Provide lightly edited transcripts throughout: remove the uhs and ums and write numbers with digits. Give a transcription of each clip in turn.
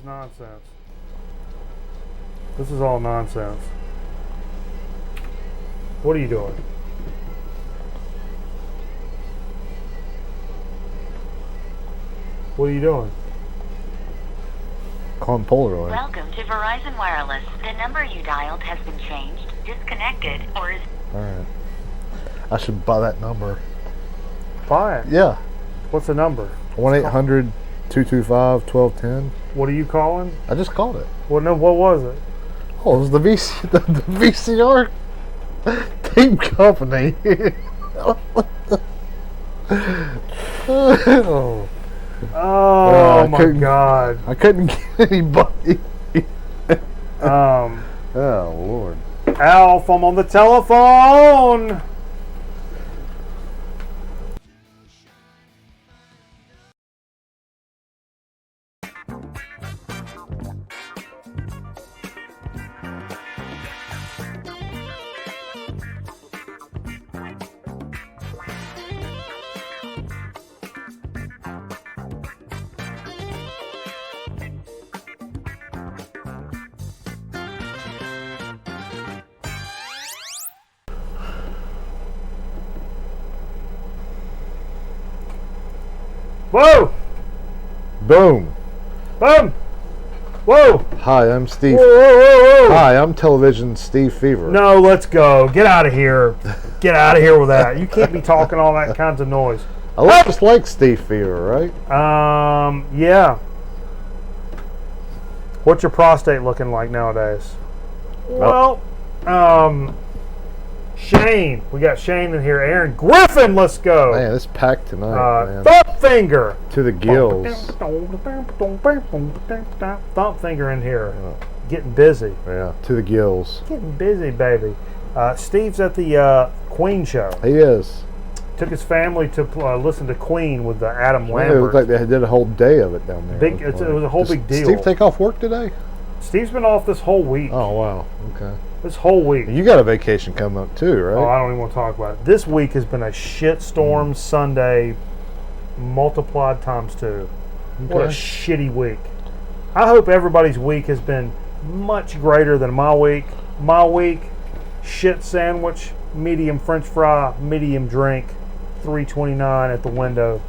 nonsense. This is all nonsense. What are you doing? What are you doing? Calling Polaroid. Welcome to Verizon Wireless. The number you dialed has been changed, disconnected, or is... Alright. I should buy that number. Buy it. Yeah. What's the number? 1-800-225-1210. What are you calling? I just called it. Well, no, what was it? Oh, it was the VCR tape company. Oh my God! I couldn't get anybody. Oh Lord. Alf, I'm on the telephone. Whoa! Boom. Boom! Whoa! Hi, I'm Steve. Whoa, whoa, whoa, whoa. Hi, I'm television Steve Fever. No, let's go. Get out of here. Get out of here with that. You can't be talking all that kinds of noise. I look just like Steve Fever, right? Yeah. What's your prostate looking like nowadays? Well, Shane. We got Shane in here. Aaron Griffin, let's go. Man, it's packed tonight, man. Thump Finger. To the gills. Thump Finger in here. Getting busy. Yeah, to the gills. Getting busy, baby. Steve's at the Queen show. He is. Took his family to listen to Queen with Adam It Lambert. looked like they did a whole day of it down there. It was a whole big deal. Steve take off work today? Steve's been off this whole week. Oh, wow. Okay. This whole week. You got a vacation coming up too, right? Oh, I don't even want to talk about it. This week has been a shitstorm Sunday multiplied times 2. What a shitty week. I hope everybody's week has been much greater than my week. My week, shit sandwich, medium french fry, medium drink, $3.29 at the window.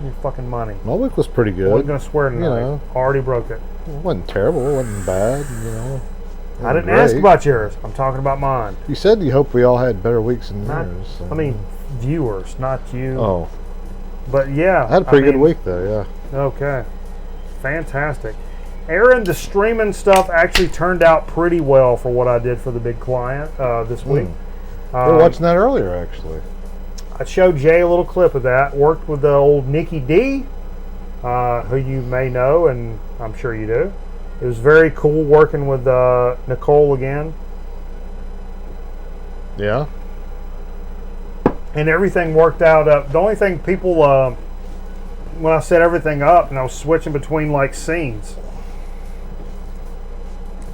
Your fucking money. My week was pretty good. I wasn't going to swear tonight. You know. Already broke it. It wasn't terrible. It wasn't bad, you know. I didn't ask about yours. I'm talking about mine. You said you hope we all had better weeks than yours. So. I mean, viewers, not you. Oh. But yeah. I had a pretty good week though, yeah. Okay. Fantastic. Aaron, the streaming stuff actually turned out pretty well for what I did for the big client this week. We were watching that earlier, actually. I showed Jay a little clip of that. Worked with the old Nikki D, who you may know, and I'm sure you do. It was very cool working with Nicole again. Yeah. And everything worked out. The only thing people, when I set everything up and I was switching between like scenes,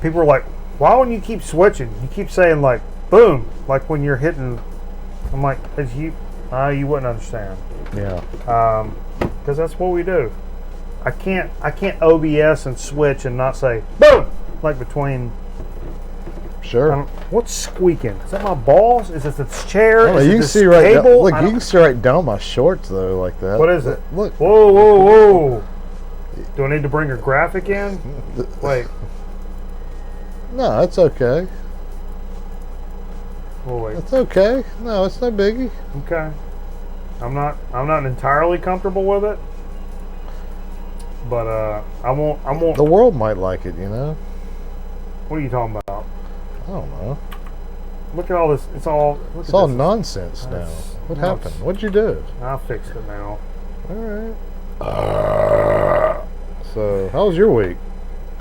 people were like, why wouldn't you keep switching? You keep saying like, boom, like when you're hitting. I'm like, you wouldn't understand. Yeah. Because that's what we do. I can't OBS and switch and not say boom like between. Sure. What's squeaking? Is that my balls? Is it this chair? Oh, is you it can this see right down, cable? look, you can see right down my shorts though, like that. What is it? Look. Whoa, whoa, whoa! Do I need to bring a graphic in? Wait. No, that's okay. Oh wait. That's okay. No, it's no biggie. Okay. I'm not entirely comfortable with it, but I won't. The world might like it, you know. What are you talking about? I don't know. Look at all this. It's all Nonsense now. What happened? What'd you do? I fixed it now. All right. So, how was your week?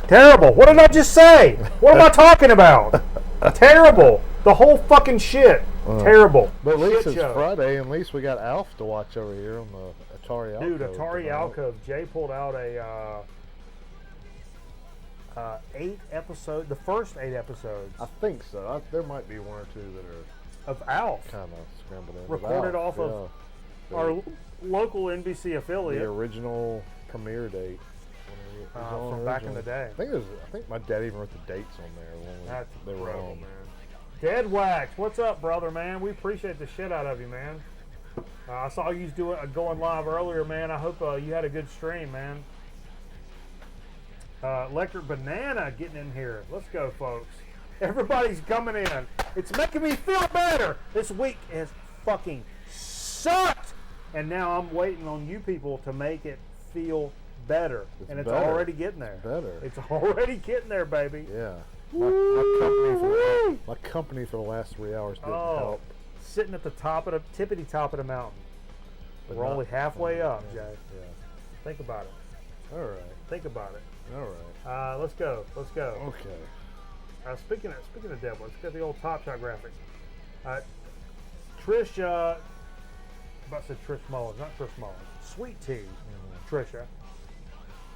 Terrible. What did I just say? What am I talking about? Terrible. The whole fucking shit. Terrible. But at least Shit it's show. Friday, and at least we got Alf to watch over here on the Atari Alcove. Dude, Atari Alcove. Jay pulled out a 8 episode, the first 8 episodes. I think so. There might be 1 or 2 that are of Alf. kind of scrambled in. Recorded off of our local NBC affiliate. The original premiere date. from back in the day. I think my dad even wrote the dates on there when That's they were incredible, on. man. Dead Wax, what's up, brother, man? We appreciate the shit out of you, man. I saw you going live earlier, man. I hope you had a good stream, man. Electric Banana getting in here. Let's go, folks. Everybody's coming in. It's making me feel better. This week has fucking sucked. And now I'm waiting on you people to make it feel better. It's better. already getting there. It's better. It's already getting there, baby. Yeah. Woo-wee! My company for the last 3 hours didn't Oh, help. sitting at the tippity top of the mountain. But We're only halfway up, yeah, Jay. Yeah. Think about it. All right. Think about it. All right. Let's go. Okay. Speaking of Dead, let's get the old Top Shot graphics. Trish, about to say Trish Mullins, not Trish Mullins. Sweet Tea, Trisha.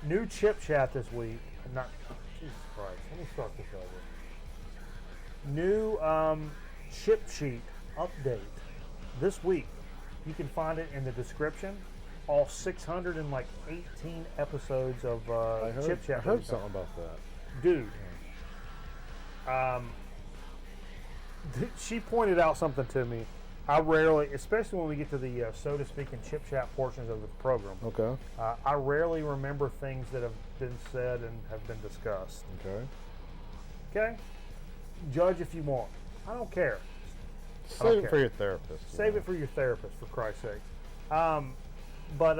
New chip chat this week. Jesus Christ. Let me start this over. New chip sheet update this week. You can find it in the description. All 618 episodes of chip chat. I heard something about that. Dude. She pointed out something to me. I rarely, especially when we get to the so to speak and chip chat portions of the program. Okay. I rarely remember things that have been said and have been discussed. Okay. Okay? Judge if you want. I don't care. Save it for your therapist. Save it for your therapist, for Christ's sake. But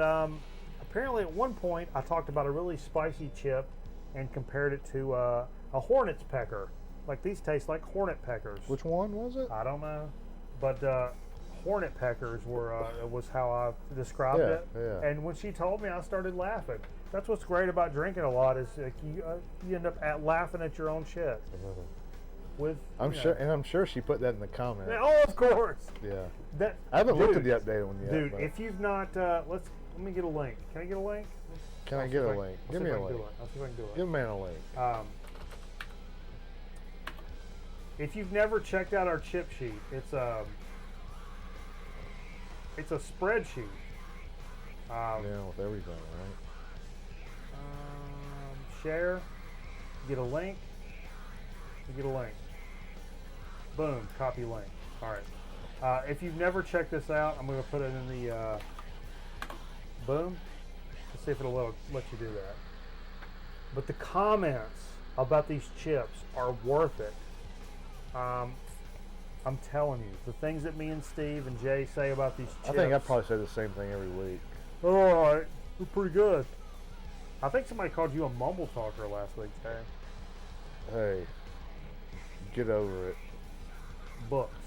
apparently at one point I talked about a really spicy chip and compared it to a hornet's pecker. Like these taste like hornet peckers. Which one was it? I don't know. But hornet peckers was how I described it. Yeah. And when she told me, I started laughing. That's what's great about drinking a lot is you end up laughing at your own shit. I'm sure she put that in the comments. Oh, of course. Yeah. I haven't looked at the updated one yet. Dude, but if you've not, let me get a link. Can I get a link? Can I get a link? Give me a link. I'll see if I can do it. Give a man a link. If you've never checked out our chip sheet, it's a spreadsheet. With everything, right? Share. Get a link. You get a link. Boom. Copy link. All right. If you've never checked this out, I'm going to put it in the boom. Let's see if it'll let you do that. But the comments about these chips are worth it. I'm telling you, the things that me and Steve and Jay say about these chips. I think I probably say the same thing every week. Oh, all right. They're pretty good. I think somebody called you a mumble talker last week, Jay. Hey, get over it. Books.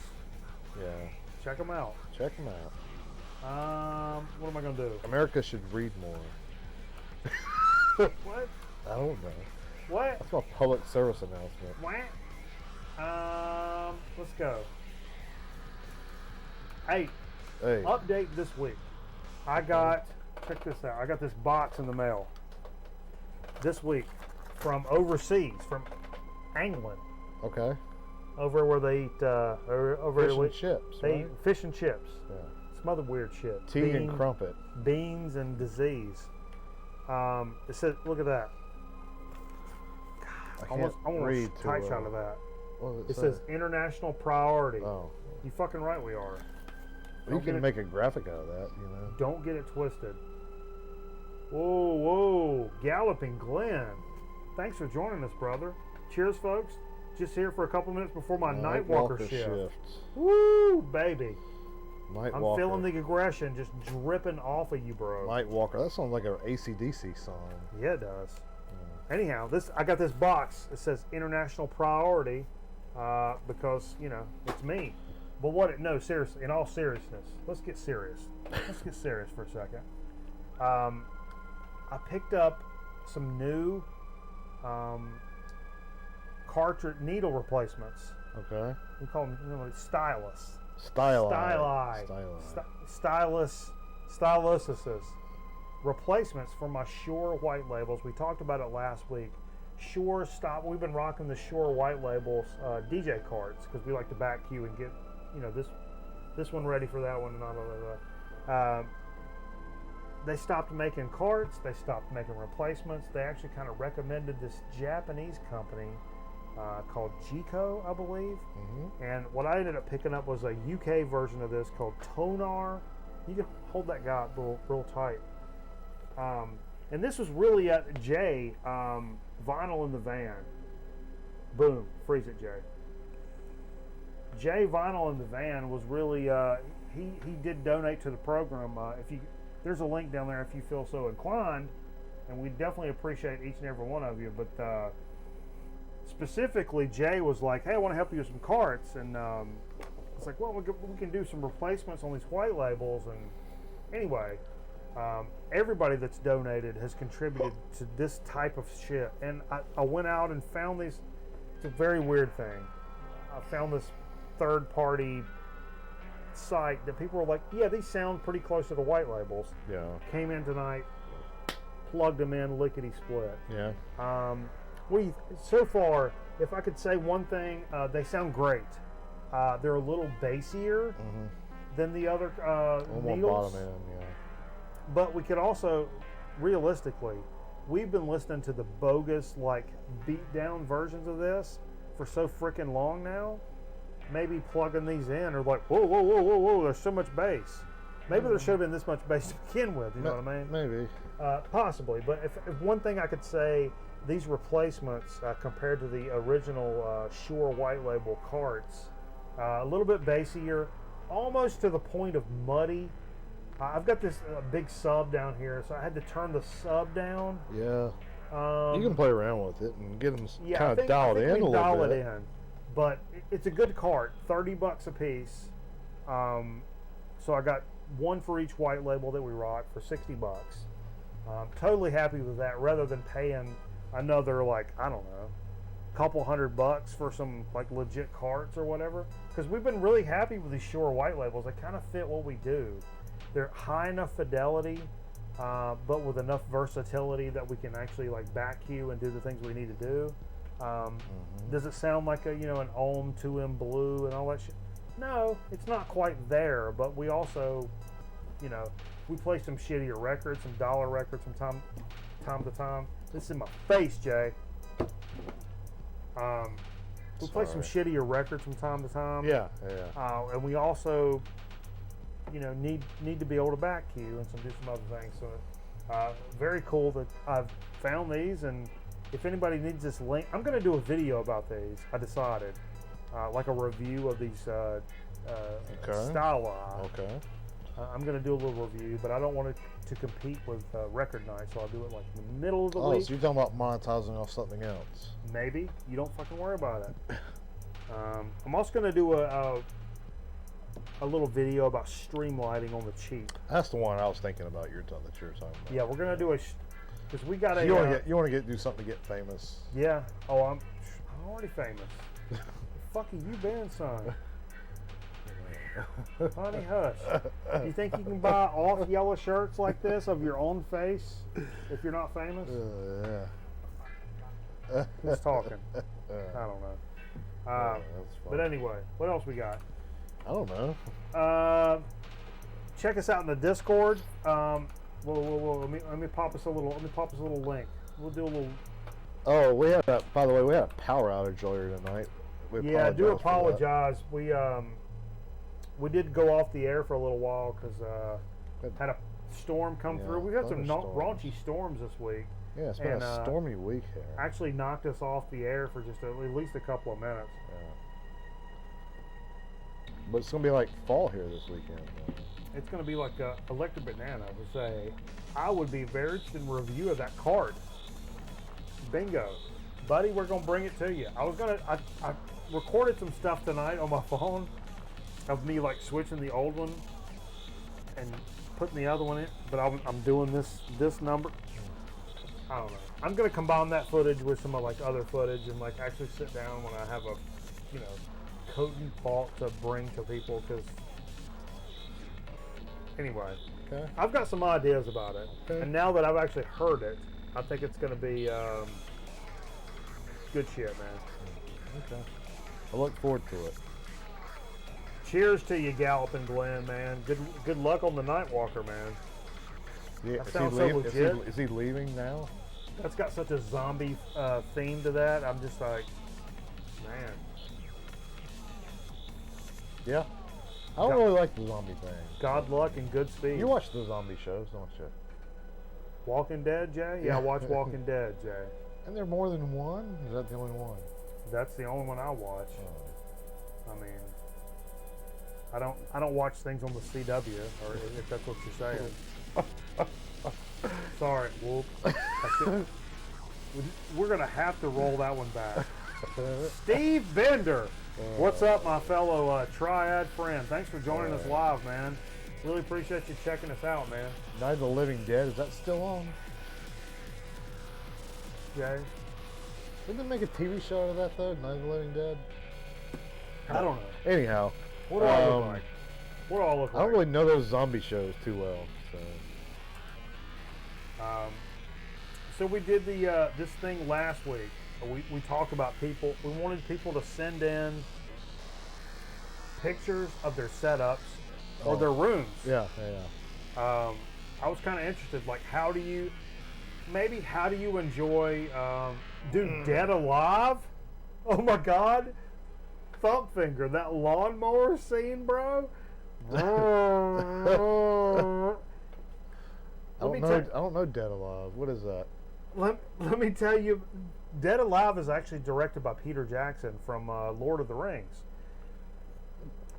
Yeah. Check them out. Check them out. What am I going to do? America should read more. What? I don't know. What? That's my public service announcement. What? Let's go. Hey, update this week. Check this out. I got this box in the mail this week from overseas, from England. Okay. Over where they eat, fish and chips. They right? eat fish and chips. Yeah. Some other weird shit. Tea and crumpet. Beans and disease. It says, look at that. I want read a tight shot of that. What It says international priority. Oh. You fucking right we are. You can make a graphic out of that, you know. Don't get it twisted. Whoa. Galloping Glenn. Thanks for joining us, brother. Cheers, folks. Just here for a couple minutes before my night walker shift. Woo, baby. I'm feeling the aggression just dripping off of you, bro. Night Walker. That sounds like an AC/DC song. Yeah, it does. Anyhow, I got this box. It says international priority because, it's me. But no, seriously, in all seriousness, let's get serious. Let's get serious for a second. I picked up some new cartridge needle replacements. Okay. We call them stylus. Styluses. Replacements for my Shure white labels. We talked about it last week. Shure stop. We've been rocking the Shure white labels DJ cards because we like to back cue and get this one ready for that one and all of that. they stopped making carts. They stopped making replacements. They actually kind of recommended this Japanese company called Jico, I believe. Mm-hmm. And what I ended up picking up was a UK version of this called Tonar. You can hold that guy real tight. And this was really at Jay, Vinyl in the Van. Boom, freeze it, Jay. Jay Vinyl in the Van was really, he did donate to the program. There's a link down there if you feel so inclined, and we definitely appreciate each and every one of you. But specifically, Jay was like, "Hey, I want to help you with some carts," and it's like, "Well, we can do some replacements on these white labels." And anyway, everybody that's donated has contributed to this type of shit. And I went out and found these. It's a very weird thing. I found this third-party site that people were like, "Yeah, these sound pretty close to the white labels." Yeah. Came in tonight, plugged them in, lickety split. Yeah. So far, if I could say one thing, they sound great. They're a little bassier than the other needles. Bottom end, yeah. But we could also, realistically, we've been listening to the bogus, like, beat down versions of this for so freaking long now. Maybe plugging these in or like, whoa, there's so much bass. Maybe there should have been this much bass to begin with, you know what I mean? Maybe. Possibly, but if one thing I could say, these replacements compared to the original Shure white label carts, a little bit bassier, almost to the point of muddy. I've got this big sub down here, so I had to turn the sub down. Yeah. You can play around with it and get them kind of I dialed think in a little dial bit. it in. But it's a good cart, $30 a piece. So I got one for each white label that we rock for $60. Totally happy with that, rather than paying another, like, I don't know, couple $100 for some like legit carts or whatever. Because we've been really happy with these Shure white labels. They kind of fit what we do. They're high enough fidelity, but with enough versatility that we can actually like back cue and do the things we need to do. Does it sound like an Ohm 2M Blue and all that shit? No, it's not quite there, but we also, we play some shittier records, some dollar records from time to time. This is in my face, Jay. We play some shittier records from time to time. Yeah. And we also, need to be able to back cue and do some other things. So, very cool that I've found these, and if anybody needs this link, I'm going to do a video about these. I decided, like a review of these Styla. Okay. I'm going to do a little review, but I don't want it to compete with Record Night, so I'll do it like in the middle of the week. Oh, so you're talking about monetizing off something else? Maybe. You don't fucking worry about it. I'm also going to do a little video about streamlighting on the cheap. That's the one I was thinking about. You're talking about. Yeah, we're going to do because we got you want to do something to get famous. Yeah. Oh, I'm already famous. The fuck have you been, son? Honey, hush. You think you can buy off yellow shirts like this of your own face if you're not famous? Yeah. Who's talking? I don't know. That's funny. But anyway, what else we got? I don't know. Check us out in the Discord. Let me pop us a little link. We'll do a little. Oh, by the way, we had a power outage earlier tonight. I do apologize. We did go off the air for a little while because had a storm come through. We've had some raunchy storms this week. Yeah, it's been a stormy week here. Actually knocked us off the air for just at least a couple of minutes. Yeah. But it's going to be like fall here this weekend. It's going to be like electric banana. I would be very interested in review of that card. Bingo. Buddy, we're going to bring it to you. I recorded some stuff tonight on my phone of me like switching the old one and putting the other one in, but I'm doing this number. I don't know. I'm going to combine that footage with some like other footage and like actually sit down when I have a, Coton fault to bring to people, because anyway, Okay. I've got some ideas about it. Okay. And now that I've actually heard it, I think it's going to be good shit, man. Okay. I look forward to it. Cheers to you, Galloping Glenn, man. Good luck on the Nightwalker, man. Yeah, That sounds so legit. Is he leaving now? That's got such a zombie theme to that. I'm just like, man. Yeah. I don't really like the zombie thing. God luck and good speed. You watch the zombie shows, don't you? Walking Dead, Jay? Yeah, I watch Walking Dead, Jay. And there more than one? Is that the only one? That's the only one I watch. Oh. I mean, I don't watch things on the CW, or if that's what you're saying. Sorry, whoop. We're gonna have to roll that one back. Steve Bender, what's up, my fellow Triad friend? Thanks for joining us live, man. Really appreciate you checking us out, man. Night of the Living Dead, is that still on? Jay? Didn't they make a TV show out of that though? Night of the Living Dead? I don't know. Anyhow. What do I look like? What do I look like? I don't really know those zombie shows too well, so. So we did the this thing last week. We talked about people. We wanted people to send in pictures of their setups or their rooms. Yeah. I was kind of interested. Like, how do you enjoy? Dead Alive? Oh my God! Thump Finger, that lawnmower scene, bro. I don't know Dead Alive. What is that? Let me tell you, Dead Alive is actually directed by Peter Jackson from Lord of the Rings.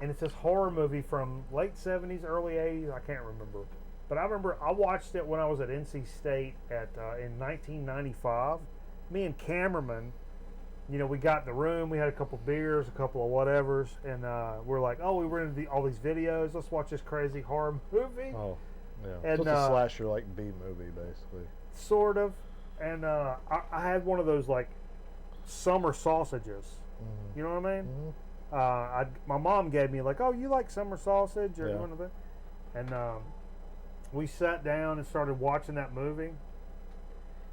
And it's this horror movie from late 70s, early 80s, I can't remember. But I remember I watched it when I was at NC State in 1995. Me and cameraman, we got in the room, we had a couple beers, a couple of whatevers, and we're like, we were into all these videos, let's watch this crazy horror movie. Oh, yeah. And, so it's a slasher, like, B movie, basically. Sort of. And I had one of those, like, summer sausages. Mm-hmm. You know what I mean? Mm-hmm. My mom gave me, like, you like summer sausage? Or one of that? And we sat down and started watching that movie.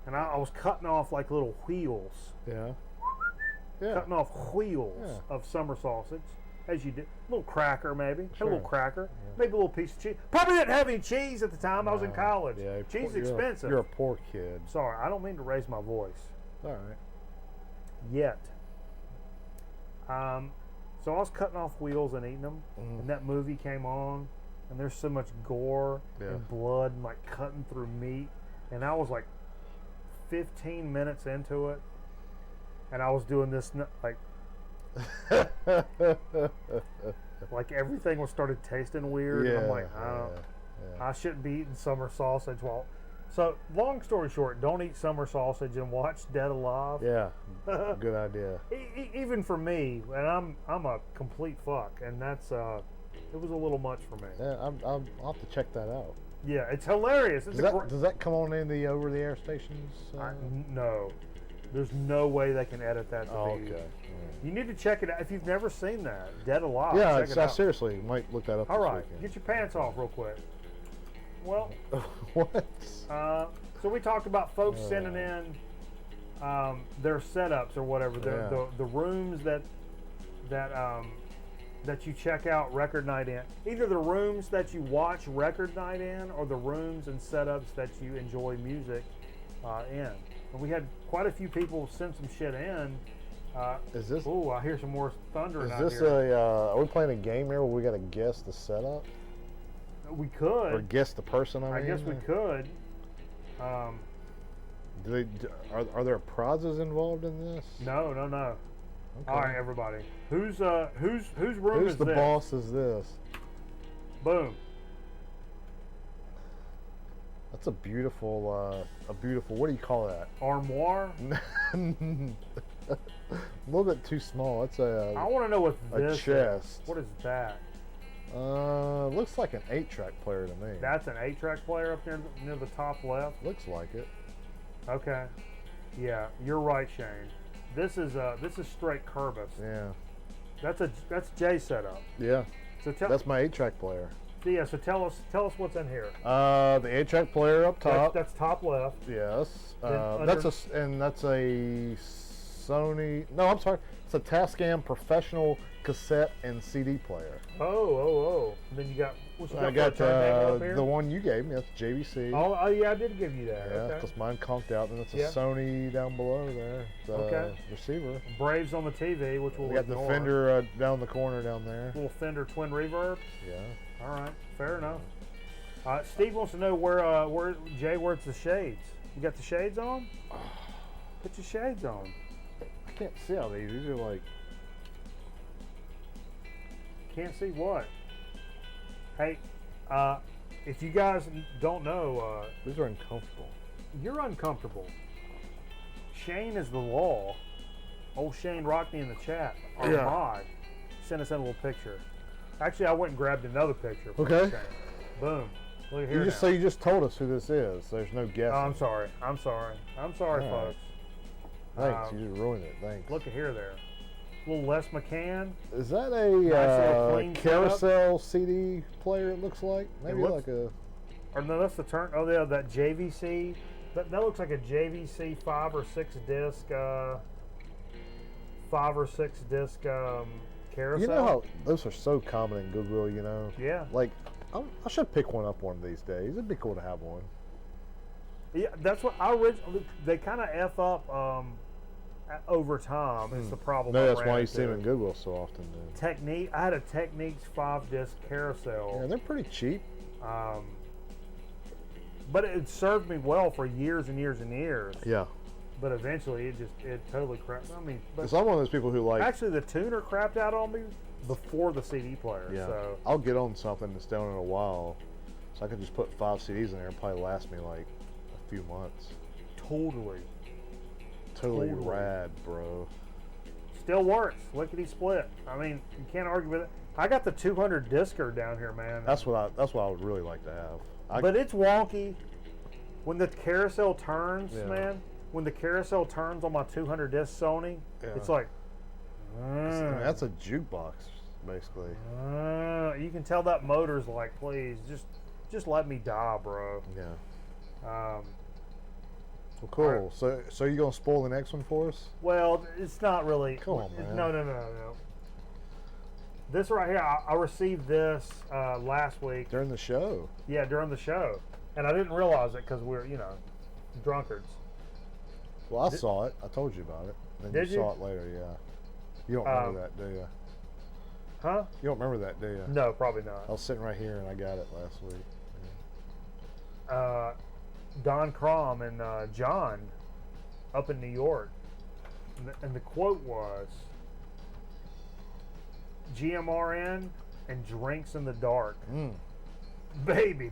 And I was cutting off, like, little wheels. Yeah. Cutting off wheels of summer sausage. As you did. A little cracker, maybe. Sure. A little cracker. Yeah. Maybe a little piece of cheese. Probably didn't have any cheese at the time. I was in college. Yeah, cheese is expensive. You're a poor kid. Sorry, I don't mean to raise my voice. All right. Yet. So I was cutting off wheels and eating them. Mm-hmm. And that movie came on. And there's so much gore and blood and, like, cutting through meat. And I was, like, 15 minutes into it. And I was doing this, like... like everything was started tasting weird. And I'm like, I shouldn't be eating summer sausage. So long story short, don't eat summer sausage and watch Dead Alive. Yeah, good idea. Even for me, and I'm a complete fuck, and that's it was a little much for me. Yeah, I'll have to check that out. Yeah, it's hilarious. Does that come on in the over-the-air stations? No. There's no way they can edit that to be. Okay. You need to check it out. If you've never seen that, Dead Alive. Yeah, check it out. Seriously, might look that up. All right, weekend. get your pants off real quick. Well, what? So we talked about folks sending in their setups or whatever, the rooms that you check out record night in. Either the rooms that you watch record night in, or the rooms and setups that you enjoy music in. And we had quite a few people send some shit in. Is this? Oh, I hear some more thunder. Is this are we playing a game here where we got to guess the setup? We could. Or guess the person. I guess we could. Are there prizes involved in this? No. Okay. All right, everybody. Whose room is this? Who's the boss? Is this? Boom. That's a beautiful. What do you call that? Armoire. A little bit too small. That's I want to know what this chest. is. What is that? Looks like an 8-track player to me. That's an 8-track player up there near the top left. Looks like it. Okay. Yeah, you're right, Shane. This is straight Kerbis. Yeah. That's Jay's setup. Yeah. So that's my 8-track player. Yeah. So tell us what's in here. The 8-track player up top. That's top left. Yes. That's a Sony. No, I'm sorry. It's a Tascam professional cassette and CD player. Oh. And then you got, what you got? I got for a turntable up here? the one you gave me. That's JVC. Oh, yeah, I did give you that. Yeah, Okay. because mine conked out. Then it's a Yeah. Sony down below there. The receiver. Braves on the TV, which we'll We got the ignore. Fender down the corner down there. Little Fender twin reverb. Yeah. All right, fair enough. Steve wants to know where's the shades? You got the shades on? Put your shades on. I can't see how these are like. Can't see what? Hey, if you guys don't know, These are uncomfortable. you're uncomfortable. Shane is the law. Old Shane Rockney in the chat, our Yeah. mod, sent us in a little picture. Actually, I went and grabbed another picture. From Okay. Shane. Boom. Look at here. You just told us who this is. There's no guessing. Oh, I'm sorry, All right. folks. Thanks. You just ruined it. Thanks. Look at here there. Little Les McCann. Is that little a clean carousel CD player? It looks like maybe looks- like a. Or no, that's the turn. Oh, yeah, that JVC. That looks like a JVC 5 or 6 disc. 5 or 6 disc carousel. You know how those are so common in Google. You know. Yeah. Like I should pick one up one of these days. It'd be cool to have one. Yeah, that's what I originally. They kind of f up over time. Is the problem. No, I that's ran why you see them in into. Google so often. Then. Technique. I had a Techniques 5 disc carousel. Yeah, they're pretty cheap. But it served me well for years and years and years. Yeah. But eventually, it totally crapped. I mean, but Because I'm one of those people who like. actually, the tuner crapped out on me before the CD player. Yeah. So I'll get on something that's down in a while, so I can just put 5 CDs in there and probably last me like a few months. totally, Totally rad, bro. still works. Lickety split. I mean, you can't argue with it. I got the 200 discer down here, man. That's what I would really like to have. But it's wonky when the carousel turns, Yeah. man. When the carousel turns on my 200 disc Sony, Yeah. it's like. That's a jukebox, basically. You can tell that motor's like, please, just let me die, bro. Yeah. Um, Well, cool. Alright. So you gonna spoil the next one for us? well, it's not really. Come on, man. No. This right here, I received this last week. During the show. Yeah, during the show, and I didn't realize it because we're drunkards. Well, I saw it. I told you about it. Then Did you you? saw it later. Yeah. You don't remember that, do you? Huh? You don't remember that, do you? No, probably I not. was sitting right here and I got it last week. Don Crom and John up in New York, and the quote was, "GMRN and drinks in the dark, baby,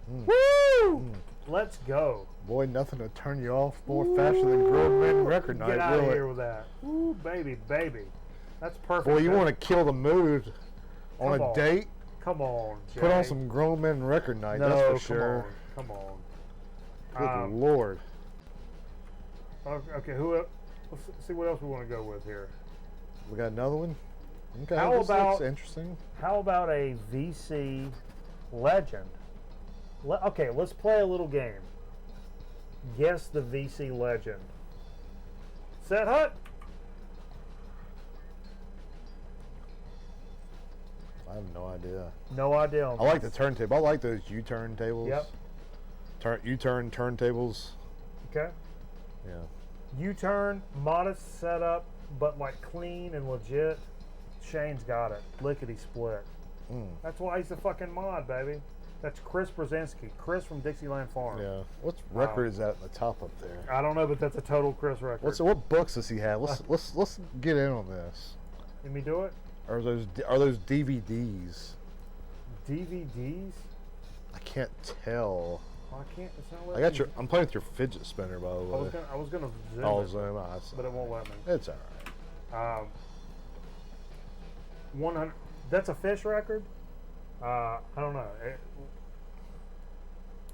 woo, let's go." Boy, nothing to turn you off more faster than Grown Men Record Night. Get out of will it? here with that. Ooh, baby. That's perfect. Boy, you man. want to kill the mood on Come a on. date? Come on, Jay. Put on some Grown Men Record Night. No, that's for sure. Come on. Good Lord. Okay, let's see what else we want to go with here. We got another one? Okay, How this about- looks interesting. How about a VC legend? Okay, let's play a little game. Guess the VC legend. Set hut. I have no idea. No idea. I like the turntable. I like those U-turn tables. Yep. U-turn turntables. Okay. Yeah. U-turn, modest setup, but like clean and legit. Shane's got it. Lickety split. That's why he's the fucking mod, baby. That's Chris Brzezinski. Chris from Dixieland Farm. Yeah. What record is that at the top up there? I don't know, but that's a total Chris record. What books does he have? Let's get in on this. Let me do it. Or are those DVDs? DVDs? I can't tell. Oh, I can't. It's not I got I'm playing with your fidget spinner, by the way. I was gonna zoom I'll it, zoom. but it won't let me. It's all right. 100. That's a Fish record. I don't know.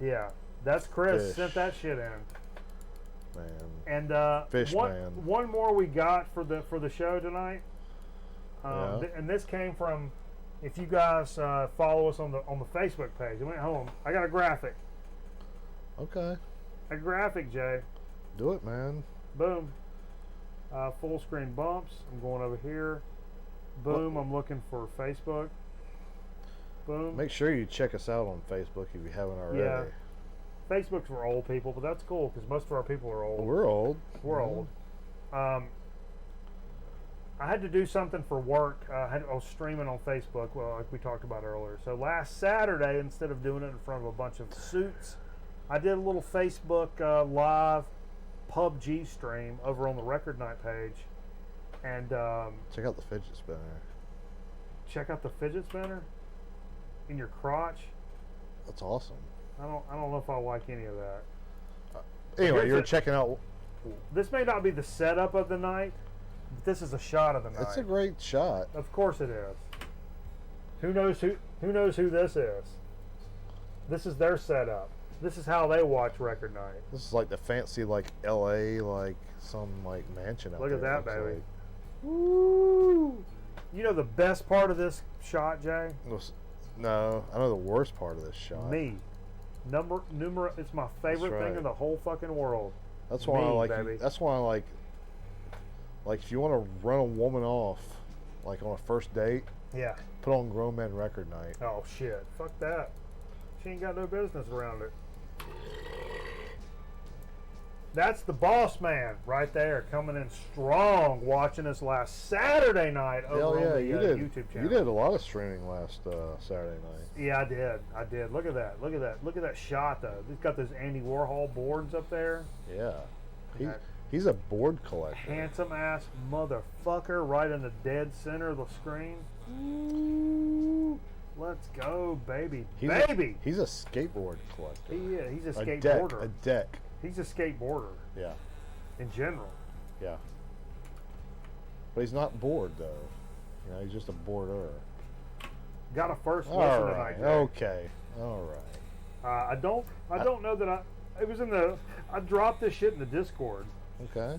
Yeah, that's Chris Fish. sent that shit in. Man. And Fish one, man. one more we got for the show tonight. Yeah. And this came from, if you guys follow us on the Facebook page. I went home. I got a graphic. Okay. A graphic, Jay. Do it, man. Boom. Full screen bumps. I'm going over here. Boom. I'm looking for Facebook. Boom. Make sure you check us out on Facebook if you haven't already. Yeah. Facebook's for old people, but that's cool because most of our people are old. We're old. We're old. I had to do something for work. I was streaming on Facebook, well, like we talked about earlier. So last Saturday, instead of doing it in front of a bunch of suits, I did a little Facebook live PUBG stream over on the Record Night page. And Check out the fidget spinner. check out the fidget spinner in your crotch. That's awesome. I don't know if I like any of that. Anyway, Here's you're a- checking out. This may not be the setup of the night, but this is a shot of the night. It's a great shot. Of course it is. Who knows who this is? This is their setup. This is how they watch Record Night. This is like the fancy, like LA, like some like mansion out Look there. at that, it looks baby. Woo! You know the best part of this shot, Jay? like. No, I know the worst part of this shot. Me. It's my favorite That's thing right. in the whole fucking world. That's why I Me, like. baby. That's why I like. Like if you want to run a woman off, like on a first date, Yeah. put on Grown Men Record Night. Oh shit. Fuck that. She ain't got no business around it. That's the boss man right there, coming in strong, watching us last Saturday night over Hell yeah, on the you did. YouTube channel. You did a lot of streaming last Saturday night. Yeah, I did. Look at that. Look at that shot though. He's got those Andy Warhol boards up there. Yeah, That he's a board collector. handsome ass motherfucker right in the dead center of the screen. Ooh, let's go, baby. He's Baby! He's a skateboard collector. He's a A skateboarder. deck. He's a skateboarder Yeah, in general. yeah. But he's not bored though. You know, he's just a boarder. Got a first listen All tonight. right. Jay. Okay. All right. I don't know that it was in the. I dropped this shit in the Discord. Okay.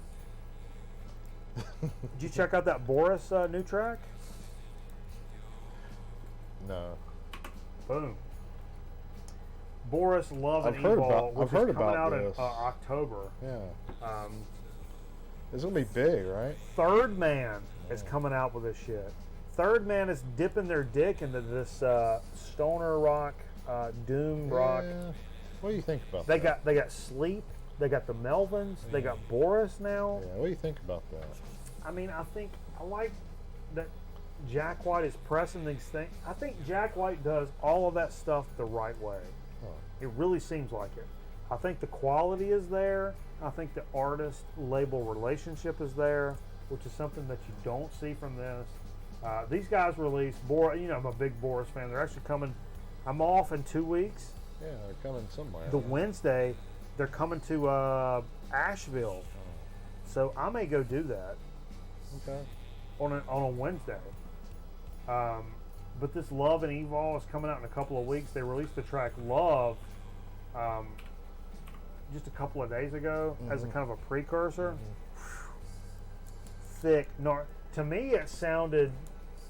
Did you check out that Boris new track? No. Boom. Boris Love and I've heard Evil, about- which I've heard is coming about out in this. October. Yeah. Um, It's gonna be big, right? Third Man is coming out with this shit. Third Man is dipping their dick into this stoner rock, doom rock. Yeah. What do you think about They that? got Sleep. They got the Melvins. They got Boris now. Yeah. What do you think about that? I mean, I like that Jack White is pressing these things. I think Jack White does all of that stuff the right way. Huh. It really seems like it. I think the quality is there. I think the artist label relationship is there, which is something that you don't see from this. These guys released Boris. You know, I'm a big Boris fan. They're actually coming. I'm off in 2 weeks. Yeah, they're coming somewhere. The Wednesday, they're coming to Asheville. So I may go do that Okay. on a Wednesday. But this Love and Evil is coming out in a couple of weeks. They released the track Love just a couple of days ago as a kind of a precursor. Thick. No, to me, it sounded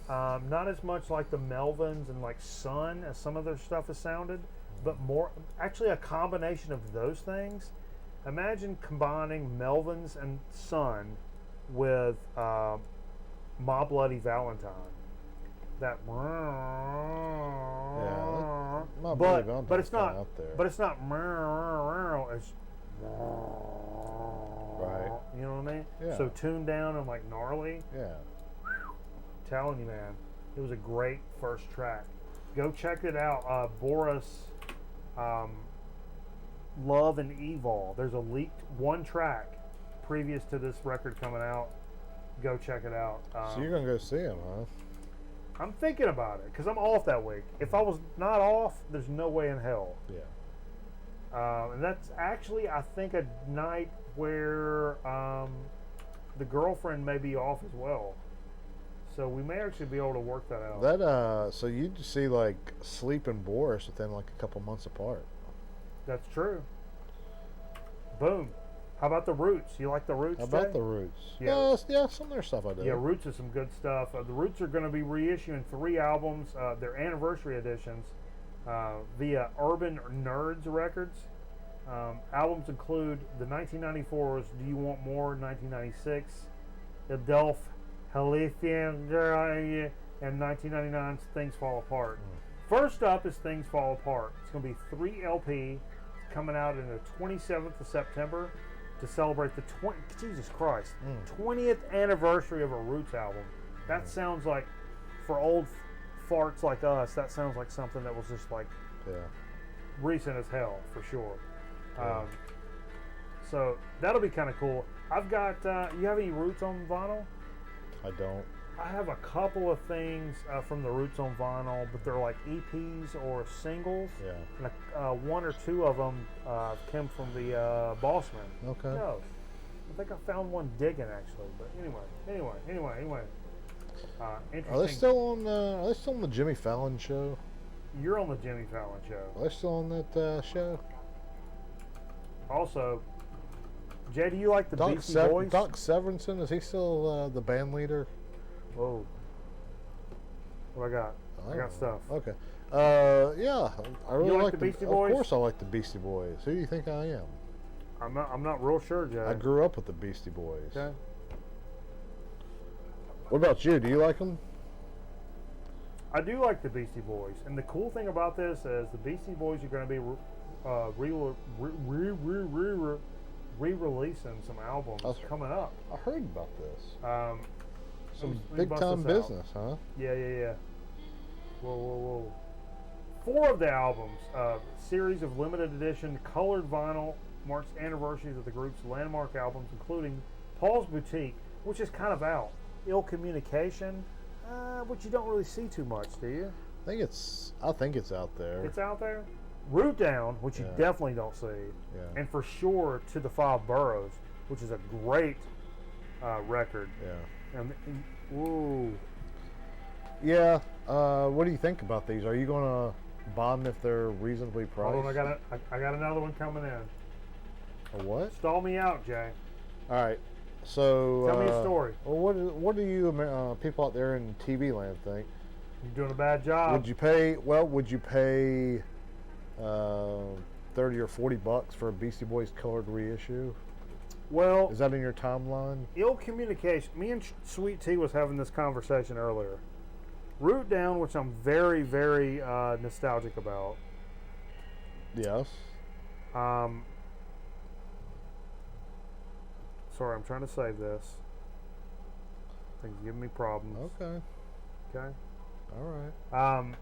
not as much like the Melvins and like Sun as some of their stuff has sounded, but more actually a combination of those things. Imagine combining Melvins and Sun with My Bloody Valentine. That My Bloody Valentine's but it's not kinda out there. but it's not it's Right. you know what I mean? Yeah. So tuned down and like gnarly. Yeah. Telling you, man, it was a great first track. Go check it out. Boris Love and Evil. There's a leaked one track previous to this record coming out. Go check it out. So you're gonna go see him, huh? I'm thinking about it because I'm off that week. If I was not off, there's no way in hell. Yeah. And that's actually, I think, a night where the girlfriend may be off as well. So we may actually be able to work that out. That so you see like Sleep and Boris within like a couple months apart. That's true. Boom. How about the Roots? You like the Roots? How about Jay? the Roots? Yeah. Yeah, some of their stuff I do. Yeah, Roots is some good stuff. The Roots are going to be reissuing 3 albums, their anniversary editions, via Urban Nerds Records. Albums include the 1994's Do You Want More, 1996, Adelph Halifian and 1999's Things Fall Apart. First up is Things Fall Apart. It's going to be 3 LP coming out in the 27th of September to celebrate the 20th anniversary of a Roots album. That sounds like, for old farts like us, that sounds like something that was just like recent as hell, for sure. So that'll be kind of cool. I've got, you have any Roots on vinyl? I don't. I have a couple of things from the Roots on vinyl, but they're like EPs or singles. Yeah. And 1 or 2 of them came from the Bossman. Okay. No, I think I found one digging actually. But anyway. Interesting. Are they still on? Are they still on the Jimmy Fallon show? You're on the Jimmy Fallon show. Are they still on that show? Also, Jay, do you like the Beastie Boys? Doc Severinsen, is he still the band leader? Whoa. What I got? I got stuff. Okay. Yeah, I really like the Beastie Boys? Of course, I like the Beastie Boys. Who do you think I am? I'm not real sure, Jay. I grew up with the Beastie Boys. Okay. What about you? Do you like them? I do like the Beastie Boys, and the cool thing about this is the Beastie Boys are going to be re-releasing some albums coming up. I heard about this. Some let me big bust time this out. business, huh? Yeah. Whoa. 4 of the albums, series of limited edition colored vinyl, marks anniversaries of the group's landmark albums, including Paul's Boutique, which is kind of out. Ill Communication, which you don't really see too much, do you? I think it's out there. It's out there. Root Down, which you definitely don't see, and for sure To the 5 Boroughs, which is a great record. Yeah. And ooh. Yeah. What do you think about these? Are you going to buy them if they're reasonably priced? Hold on, I got another one coming in. A what? Stall me out, Jay. All right. So tell me a story. Well, what do you people out there in TV land think? You're doing a bad job. Would you pay? Well, would you pay $30 or $40 for a Beastie Boys colored reissue? Well, is that in your timeline? Ill Communication. Me and Sweet Tea was having this conversation earlier. Root Down, which I'm very, very nostalgic about. Yes. Sorry, I'm trying to save this. Things giving me problems. Okay. All right.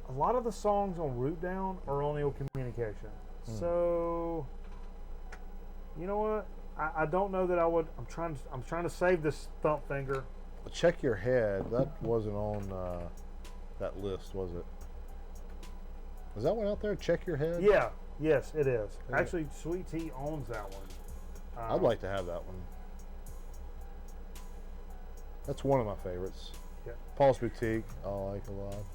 A lot of the songs on Root Down are on Ill Communication. So, you know what? I don't know that I would. I'm trying to save this thump finger. Check Your Head. That wasn't on that list, was it? Was that one out there? Check Your Head. Yeah. Yes, it is. Actually, Sweet Tea owns that one. I'd like to have that one. That's one of my favorites. Yeah. Paul's Boutique, I like a lot.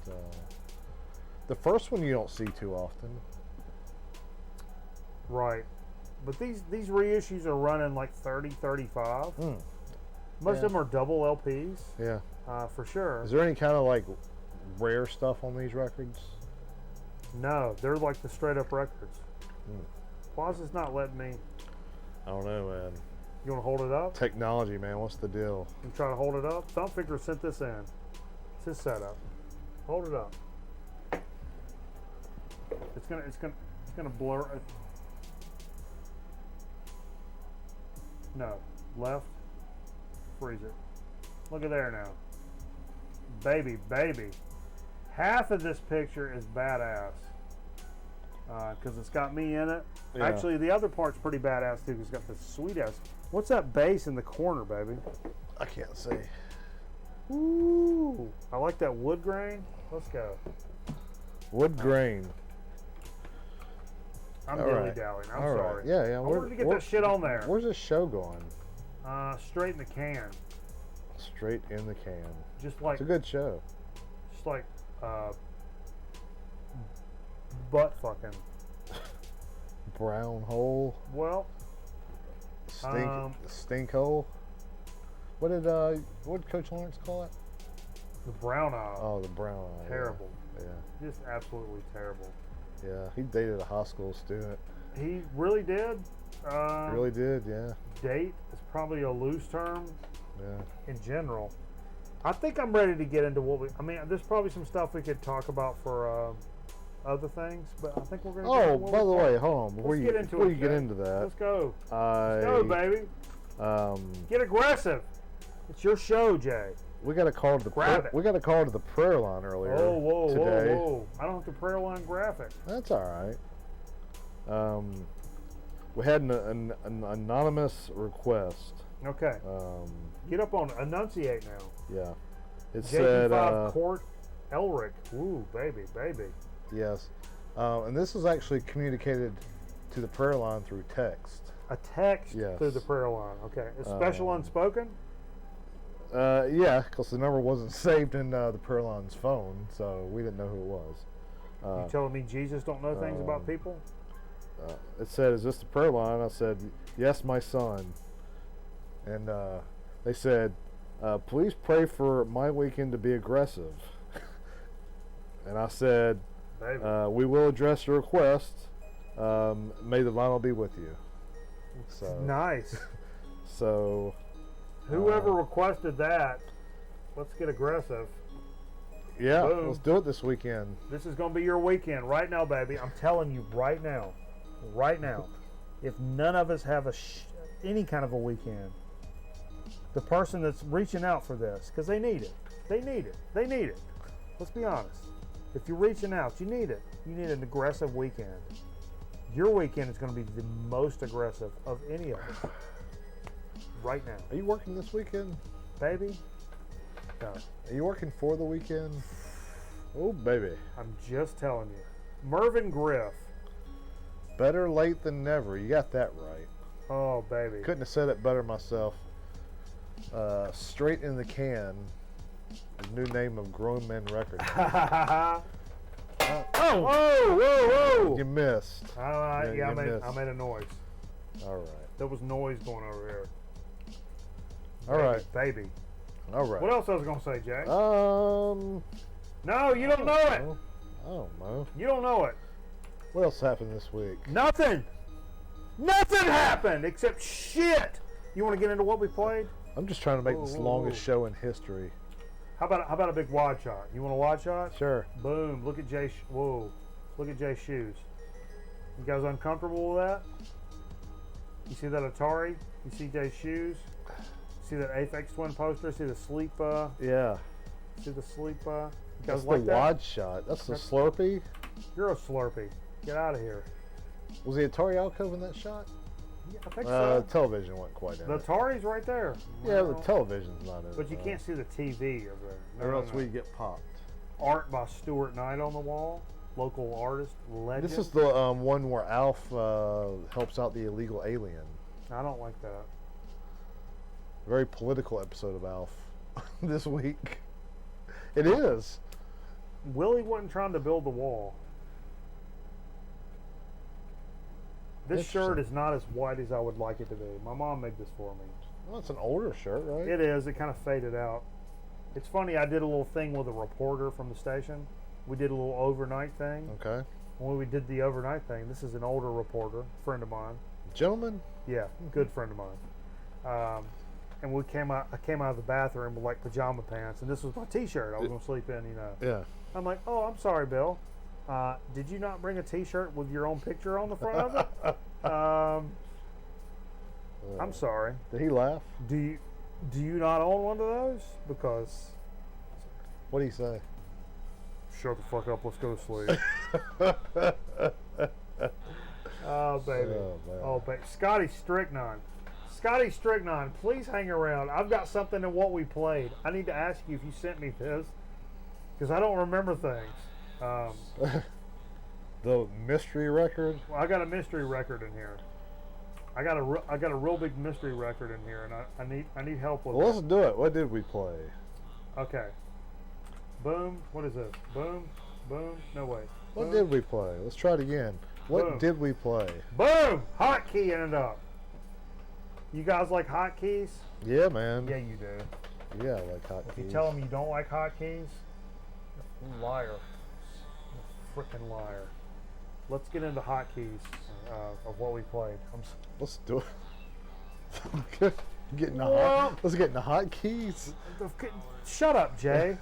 The first one you don't see too often. Right. But these reissues are running like 30, 35. Most of them are double LPs. Yeah. For sure. Is there any kind of like rare stuff on these records? No, they're like the straight up records. Plaza's not letting me. I don't know, man. You want to hold it up? Technology, man. What's the deal? You try to hold it up? Thumb Finger sent this in. It's his setup. Hold it up. It's gonna blur it. No. Left. Freeze it. Look at there now. Baby. Half of this picture is badass. Because it's got me in it. Yeah. Actually, the other part's pretty badass too, because it's got this sweet ass. What's that bass in the corner, baby? I can't see. Ooh. I like that wood grain. Let's go. Wood grain. I'm dilly-dallying. I'm sorry. Yeah. I wanted to get that shit on there. Where's this show going? Straight in the can. Straight in the can. Just like. It's a good show. Just like butt fucking. Brown hole. Well. Stink hole. What did Coach Lawrence call it? The brown eye. Oh, the brown eye. Terrible. Yeah. Just absolutely terrible. Yeah, he dated a high school student. He really did. Really did, yeah. Date is probably a loose term Yeah. in general. I think I'm ready to get into what we. I mean, there's probably some stuff we could talk about for other things, but I think we're going to. Oh, by the way, hold on. Before you get into that, let's go. Let's go, baby. Get aggressive. It's your show, Jay. We got a call to the prayer line earlier. Today. Whoa! I don't have the prayer line graphic. That's all right. We had an anonymous request. Okay. Get up on enunciate now. Yeah. It said said Court Elric. Ooh, baby. Yes. And this was actually communicated to the prayer line through text. A text Yes. through the prayer line. Okay. A special unspoken? Yeah, because the number wasn't saved in the prayer line's phone, so we didn't know who it was. You telling me Jesus don't know things about people? It said, "Is this the prayer line?" I said, "Yes, my son." And they said, "Please pray for my weekend to be aggressive." And I said, Baby. "We will address your request. May the vinyl be with you." So Nice. So Whoever requested that, let's get aggressive. yeah, Boom. let's do it this weekend. This is going to be your weekend right now, baby. I'm telling you right now. If none of us have any kind of a weekend, the person that's reaching out for this, because they need it. Let's be honest. If you're reaching out, you need it. You need an aggressive weekend. Your weekend is going to be the most aggressive of any of us. Right now. Are you working this weekend? Baby? No. Are you working for the weekend? Oh, baby. I'm just telling you. Mervyn Griff. Better late than never. You got that right. Oh, baby. Couldn't have said it better myself. Straight in the can. The new name of Grown Men Records. Whoa! You missed. I missed. made a noise. All right. There was noise going over here. All right. Baby. All right. What else I was going to say, Jay? No, you don't know it. I don't know. You don't know it. What else happened this week? Nothing happened except shit. You want to get into what we played? I'm just trying to make this longest show in history. How about a big wide shot? You want a wide shot? Sure. Boom. Look at Jay. Whoa. Look at Jay's shoes. You guys uncomfortable with that? You see that Atari? You see Jay's shoes? See that Aphex Twin poster? See the sleep? Yeah. See the sleep? You guys That's like the that? wide shot. That's the Slurpee. You're a Slurpee. Get out of here. Was the Atari alcove in that shot? Yeah, I think so. Television wasn't quite in The it. Atari's right there. Yeah, the television's not in it. But you can't see the TV over there. Or else we get popped. Art by Stuart Knight on the wall. Local artist, legend. This is the one where Alf helps out the illegal alien. I don't like that. Very political episode of Alf this week. It is. Willie wasn't trying to build the wall. This shirt is not as white as I would like it to be. My mom made this for me. Well, it's an older shirt, right? It is. It kind of faded out. It's funny, I did a little thing with a reporter from the station. We did a little overnight thing. Okay. When we did the overnight thing, this is an older reporter, friend of mine. Gentlemen? Yeah, good friend of mine. And I came out of the bathroom with like pajama pants, and this was my T-shirt I was going to sleep in, Yeah. I'm like, oh, I'm sorry, Bill. Did you not bring a T-shirt with your own picture on the front of it? I'm sorry. Did he laugh? Do you not own one of those? Because What did he say? shut the fuck up. Let's go to sleep. Oh baby. Oh baby. Scotty Stricknon, please hang around. I've got something in what we played. I need to ask you if you sent me this because I don't remember things. The mystery record? Well, I got a mystery record in here. I got a real big mystery record in here, and I need help with Well, it. let's do it. What did we play? Okay. Boom. What is this? Boom. Boom. No way. What did we play? Let's try it again. What Boom. did we play? Boom. Hotkey ended up. You guys like hotkeys? Yeah, man. Yeah, you do. Yeah, I like hotkeys. If you tell them you don't like hotkeys, you're a liar. You're a freaking liar. let's get into hotkeys of what we played. Let's do it. Let's get into hotkeys. Shut up, Jay.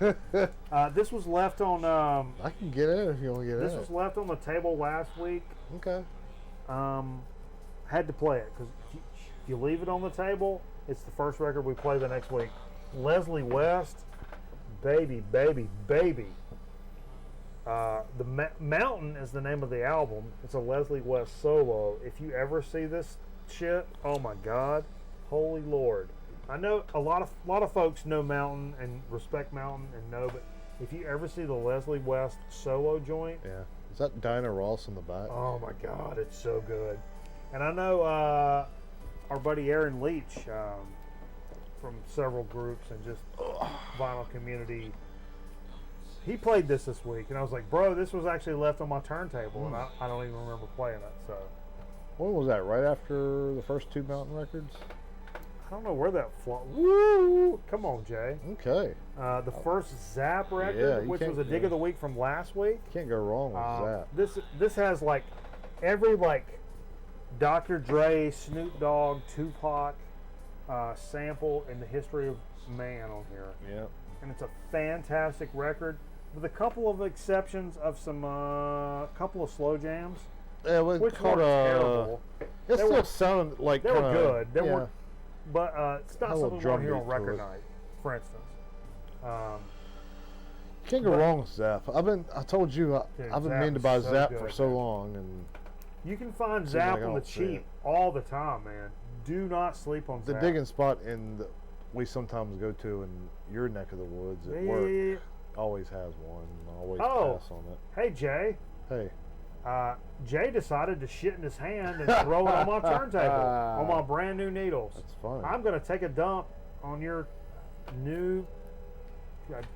This was left on. I can get in if you want to get in. This was left on the table last week. Okay. Had to play it because if you leave it on the table, it's the first record we play the next week. Leslie West, baby. Mountain is the name of the album. It's a Leslie West solo. If you ever see this shit, oh my God, holy Lord! I know a lot of folks know Mountain and respect Mountain and know, but if you ever see the Leslie West solo joint, yeah, is that Dinah Ross in the back? oh my God, it's so good. And I know our buddy Aaron Leach from several groups and just vinyl community. He played this week, and I was like, bro, this was actually left on my turntable, and I don't even remember playing it. So, when was that? Right after the first two Mountain records? I don't know where that Woo! Come on, Jay. Okay. The first Zap record, which was a dig of the week from last week. Can't go wrong with Zap. This has like every Dr. Dre, Snoop Dogg, Tupac sample in the history of man on here. Yeah. And it's a fantastic record, with a couple of exceptions of some couple of slow jams, which weren't terrible. It still sounded like they were good. They yeah. weren't, but it's not something we want to hear on beat to record it. night, for instance. Can't go wrong with Zap. I told you, Dude, I've been Zap meaning to is buy so Zap good, for so man. long, and You can find Seems Zap like I on the don't see cheap it. all the time, man. Do not sleep on the Zap. digging spot we sometimes go to in your neck of the woods at work Yeah. always has one. And I always Oh. pass on it. Hey, Jay. Hey, Jay decided to shit in his hand and throw it on my turntable on my brand new needles. that's funny. I'm going to take a dump on your new.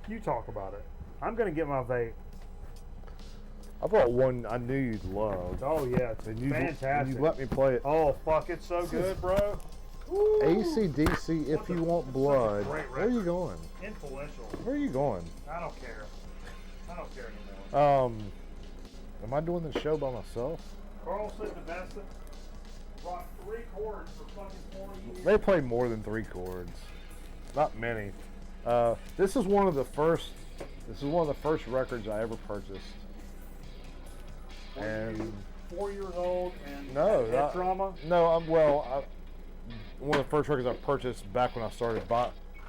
You talk about it. I'm going to get my vape. I brought one I knew you'd love. Oh, yeah. It's And you fantastic. let me play it. Oh, fuck. It's so good, bro. Woo. AC/DC, If You Want Blood. great Where are you record. going? Influential. Where are you going? I don't care. I don't care anymore. Am I doing the show by myself? Carlson, the best. Brought 3 chords for fucking 40 years. They play more than 3 chords. Not many. This is one of the first records I ever purchased. And 4 years old and no, had head trauma. No, one of the first records I purchased back when I started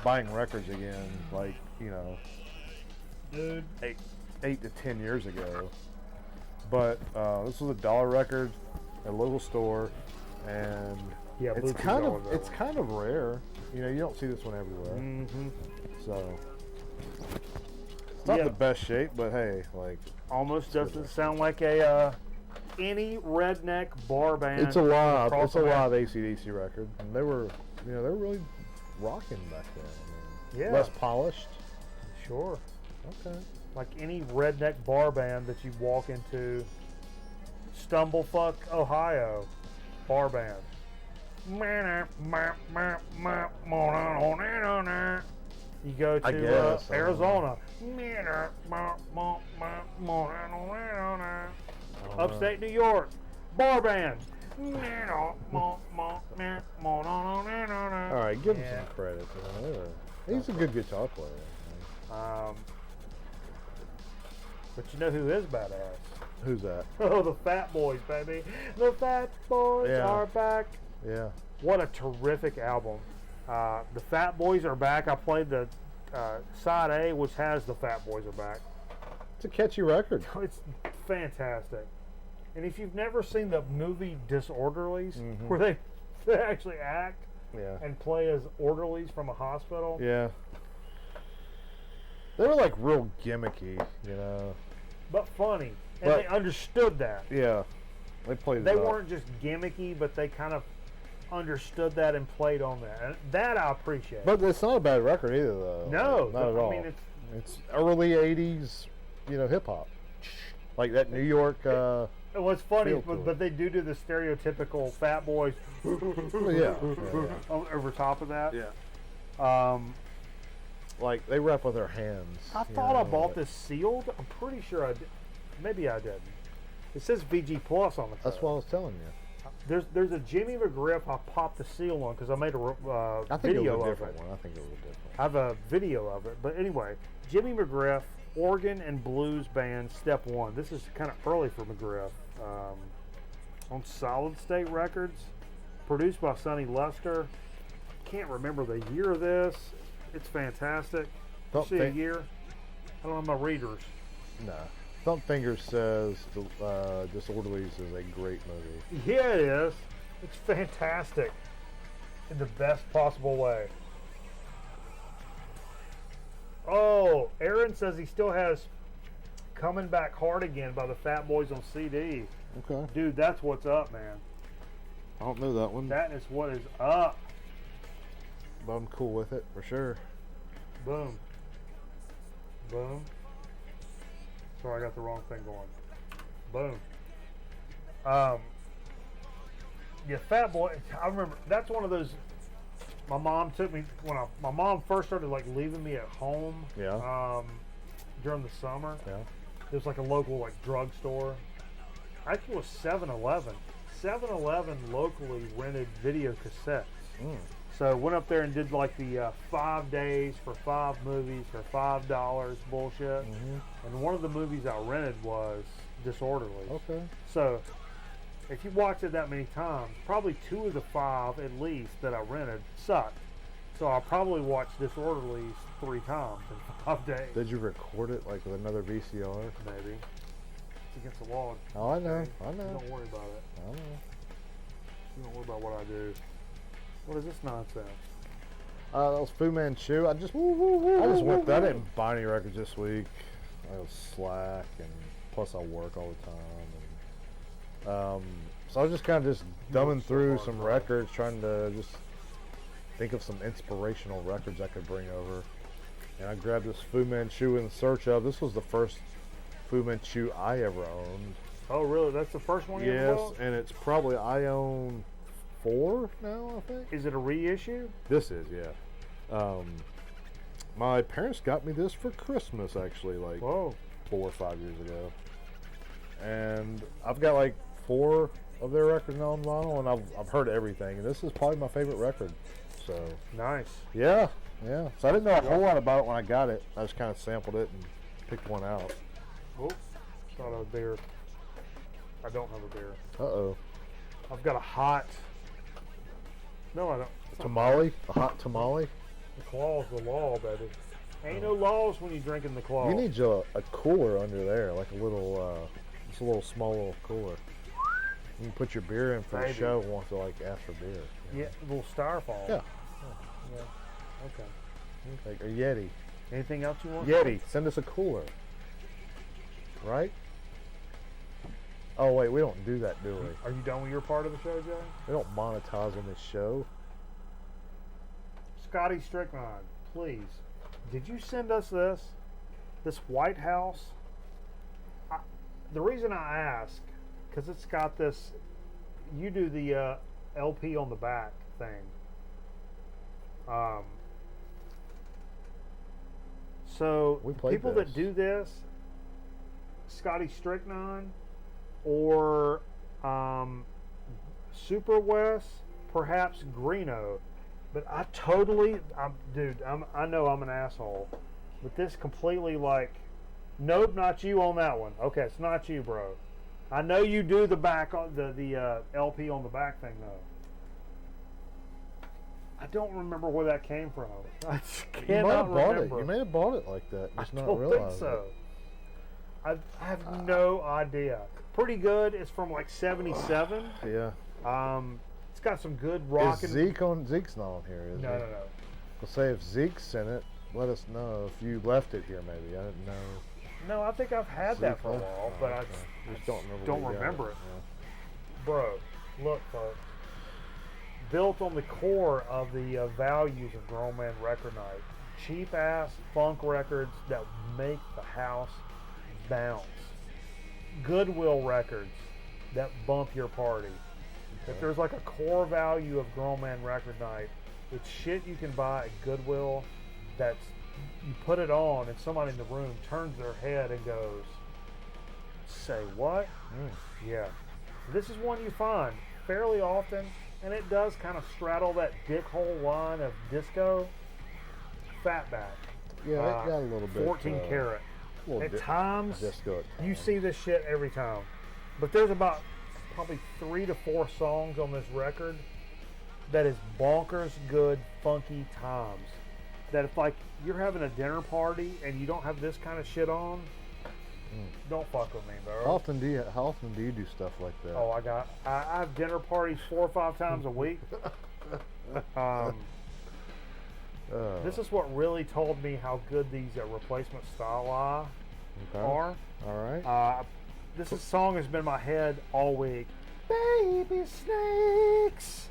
buying records again, like, Dude. 8 to 10 years ago. But this was a $1 record at a local store, and Yeah, it's Bluetooth kind of rare. You don't see this one everywhere. Mm-hmm. So it's not Yeah. the best shape, but hey, like, Almost doesn't sound like a any redneck bar band. it's a live across America. AC/DC record, and they were really rocking back then. I mean, Yeah. less polished. Sure. Okay. Like any redneck bar band that you walk into. Stumblefuck, Ohio, bar band. You go I to guess, I don't Arizona. I don't Upstate New York, bar band. All right, give him Yeah. some credit. He's a good guitar player. But you know who is badass? Who's that? Oh, the Fat Boys, baby. The Fat Boys Yeah. are back. Yeah. What a terrific album. The Fat Boys are back. I played the side A, which has the Fat Boys are back. It's a catchy record. It's fantastic. And if you've never seen the movie Disorderlies, Mhm. where they actually act Yeah. and play as orderlies from a hospital, Yeah. They were like real gimmicky, but funny. And But- they understood that. Yeah. They played They it up. weren't just gimmicky, but they kind of understood that and played on that. And that I appreciate. But it's not a bad record either, though. No, not at all. I mean, It's early '80s, hip hop, like that New York. what's funny, feel to but they do the stereotypical Fat Boys yeah. over top of that. Yeah. Like they rap with their hands. I thought I bought this sealed. I'm pretty sure I did. Maybe I didn't. It says VG Plus on the cover. That's what I was telling you. There's a Jimmy McGriff I popped the seal on because I made a I think video it was a of different it. one. I think it was a different I have a video of it. But anyway, Jimmy McGriff, organ and blues band, step 1. This is kind of early for McGriff. On Solid State Records, produced by Sonny Luster. Can't remember the year of this. It's fantastic. Don't See a think- year? I don't have my readers. No. Thump Finger says Disorderlies is a great movie. Yeah, it is. It's fantastic in the best possible way. Oh, Aaron says he still has Coming Back Hard Again by the Fat Boys on CD. Okay. Dude, that's what's up, man. I don't know that one, That is what is up. but I'm cool with it for sure. Boom. Boom. Sorry, I got the wrong thing going. Boom. Yeah, Fat Boy. I remember that's one of those. My mom took me when my mom first started like leaving me at home. Yeah. During the summer, Yeah. there's like a local like drugstore. Actually, it was 7-Eleven. 7-Eleven locally rented video cassettes. So went up there and did like the 5 days for 5 movies for $5 bullshit. And one of the movies I rented was Disorderly. Okay. So if you watch it that many times, probably 2 of the 5 at least that I rented sucked. So I probably watched Disorderlies 3 times in 5 days. Did you record it like with another VCR? Maybe. It's against the law. Oh, I know. I know. Don't worry about it. I know. You don't worry about what I do. What is this nonsense? That was Fu Manchu. I just went. I didn't buy any records this week. I was slack, and plus I work all the time. And, so I was just kind of just dumbing through some records, trying to just think of some inspirational records I could bring over. And I grabbed this Fu Manchu in search of. This was the first Fu Manchu I ever owned. Oh, really? That's the first one you ever Yes, bought? and it's probably I own 4 now, I think. Is it a reissue? This is, yeah. My parents got me this for Christmas, actually, like Whoa. 4 or 5 years ago. And I've got like 4 of their records now on vinyl, and I've heard everything. And this is probably my favorite record. So, Nice. yeah. So I didn't know a whole lot about it when I got it. I just kind of sampled it and picked one out. Oops. Thought of a beer. I don't have a beer. Uh-oh. I've got a hot. No, I don't. Tamale? A hot tamale? The claw's the law, baby. Ain't no laws when you're drinking the claw. You need a cooler under there, like a little, just a little small little cooler. You can put your beer in for the Maybe. show once they like ask for beer. Yeah, a little styrofoam. Yeah. Okay. Like a Yeti. Anything else you want? Yeti, send us a cooler. Right? Oh wait, we don't do that, do we? Are you done with your part of the show, Jay? We don't monetize on this show. Scotty Strickland, please. Did you send us this? This White House? The reason I ask, because it's got this, you do the LP on the back thing. So We the played people this. that do this, Scotty Strickland or Super West, perhaps Greeno. But I know I'm an asshole. But this completely like, nope, not you on that one. Okay, it's not you, bro. I know you do the back on the LP on the back thing though. I don't remember where that came from. I just You might cannot have bought remember. it. You may have bought it like that. I Just not don't realize think so. I have no idea. Pretty good. It's from like '77. it. Yeah. It's got some good rock. Is Zeke's not on here, is he? No. We'll say if Zeke's in it, let us know if you left it here maybe. I didn't know. No, I think I've had that for a Zeke, while, oh, but okay. I Just don't remember. don't where you got remember it. Yeah. Bro, look, folks. Built on the core of the values of Grown Man Record Night. Cheap ass funk records that make the house bounce. Goodwill records that bump your party. If there's like a core value of Grown Man Record Night, it's shit you can buy at Goodwill that's, you put it on and somebody in the room turns their head and goes, Say what? Yeah. This is one you find fairly often, and it does kind of straddle that dickhole line of disco. Fatback. Yeah, it got a little bit. 14 karat. At times, disco at you times. see this shit every time. But there's about probably 3 to 4 songs on this record that is bonkers good, funky times. That if like you're having a dinner party and you don't have this kind of shit on, don't fuck with me, bro. How often do you do stuff like that? Oh, I have dinner parties 4 or 5 times a week. This is what really told me how good these replacement style are. All right. This song has been in my head all week. Baby snakes.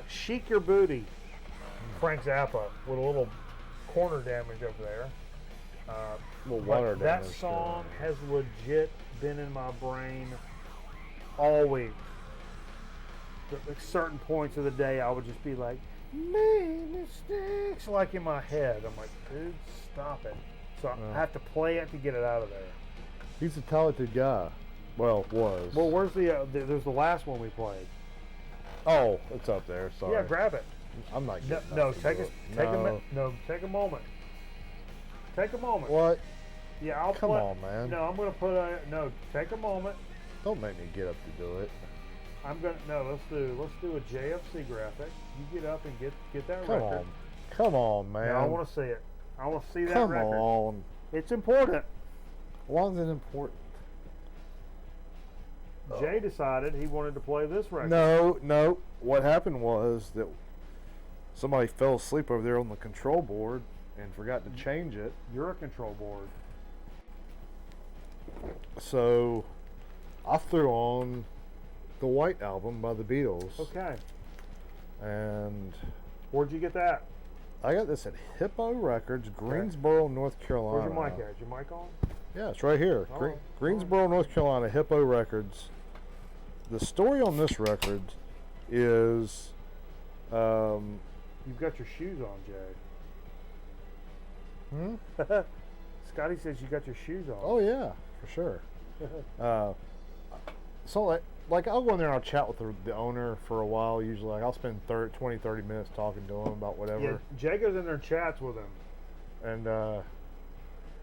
Chic Your Booty. Frank Zappa with a little corner damage over there. little water But that damage song there. has legit been in my brain all week. At certain points of the day, I would just be like, "Made mistakes," like in my head. I'm like, dude, stop it. So I have to play it to get it out of there. He's a talented guy. Well, was. Well, where's there's the last one we played. Oh, it's up there. Sorry. Yeah, grab it. I'm not getting No, nothing take to a it. take a moment. Take a moment. What? Yeah, I'll Come play. on, man. No, I'm gonna put a no. Take a moment. Don't make me get up to do it. I'm gonna no. Let's do a JFC graphic. You get up and get that Come record. on. Come on, man. No, I want to see it. I want to see that Come record. on. It's important. Why is it important? Jay decided he wanted to play this record. No. What happened was that somebody fell asleep over there on the control board and forgot to change it. You're a control board. So I threw on the White Album by the Beatles. Okay. And Where'd you get that? I got this at Hippo Records, Greensboro, North Carolina. Where's your mic at? Is your mic on? Yeah, it's right here. All right. Greensboro, North Carolina, Hippo Records. The story on this record is You've got your shoes on, Jay. Scotty says you got your shoes on. oh yeah, for sure. So like I'll go in there and I'll chat with the owner for a while. Usually, like I'll spend 20, 30 minutes talking to him about whatever. Yeah, Jay goes in there and chats with him.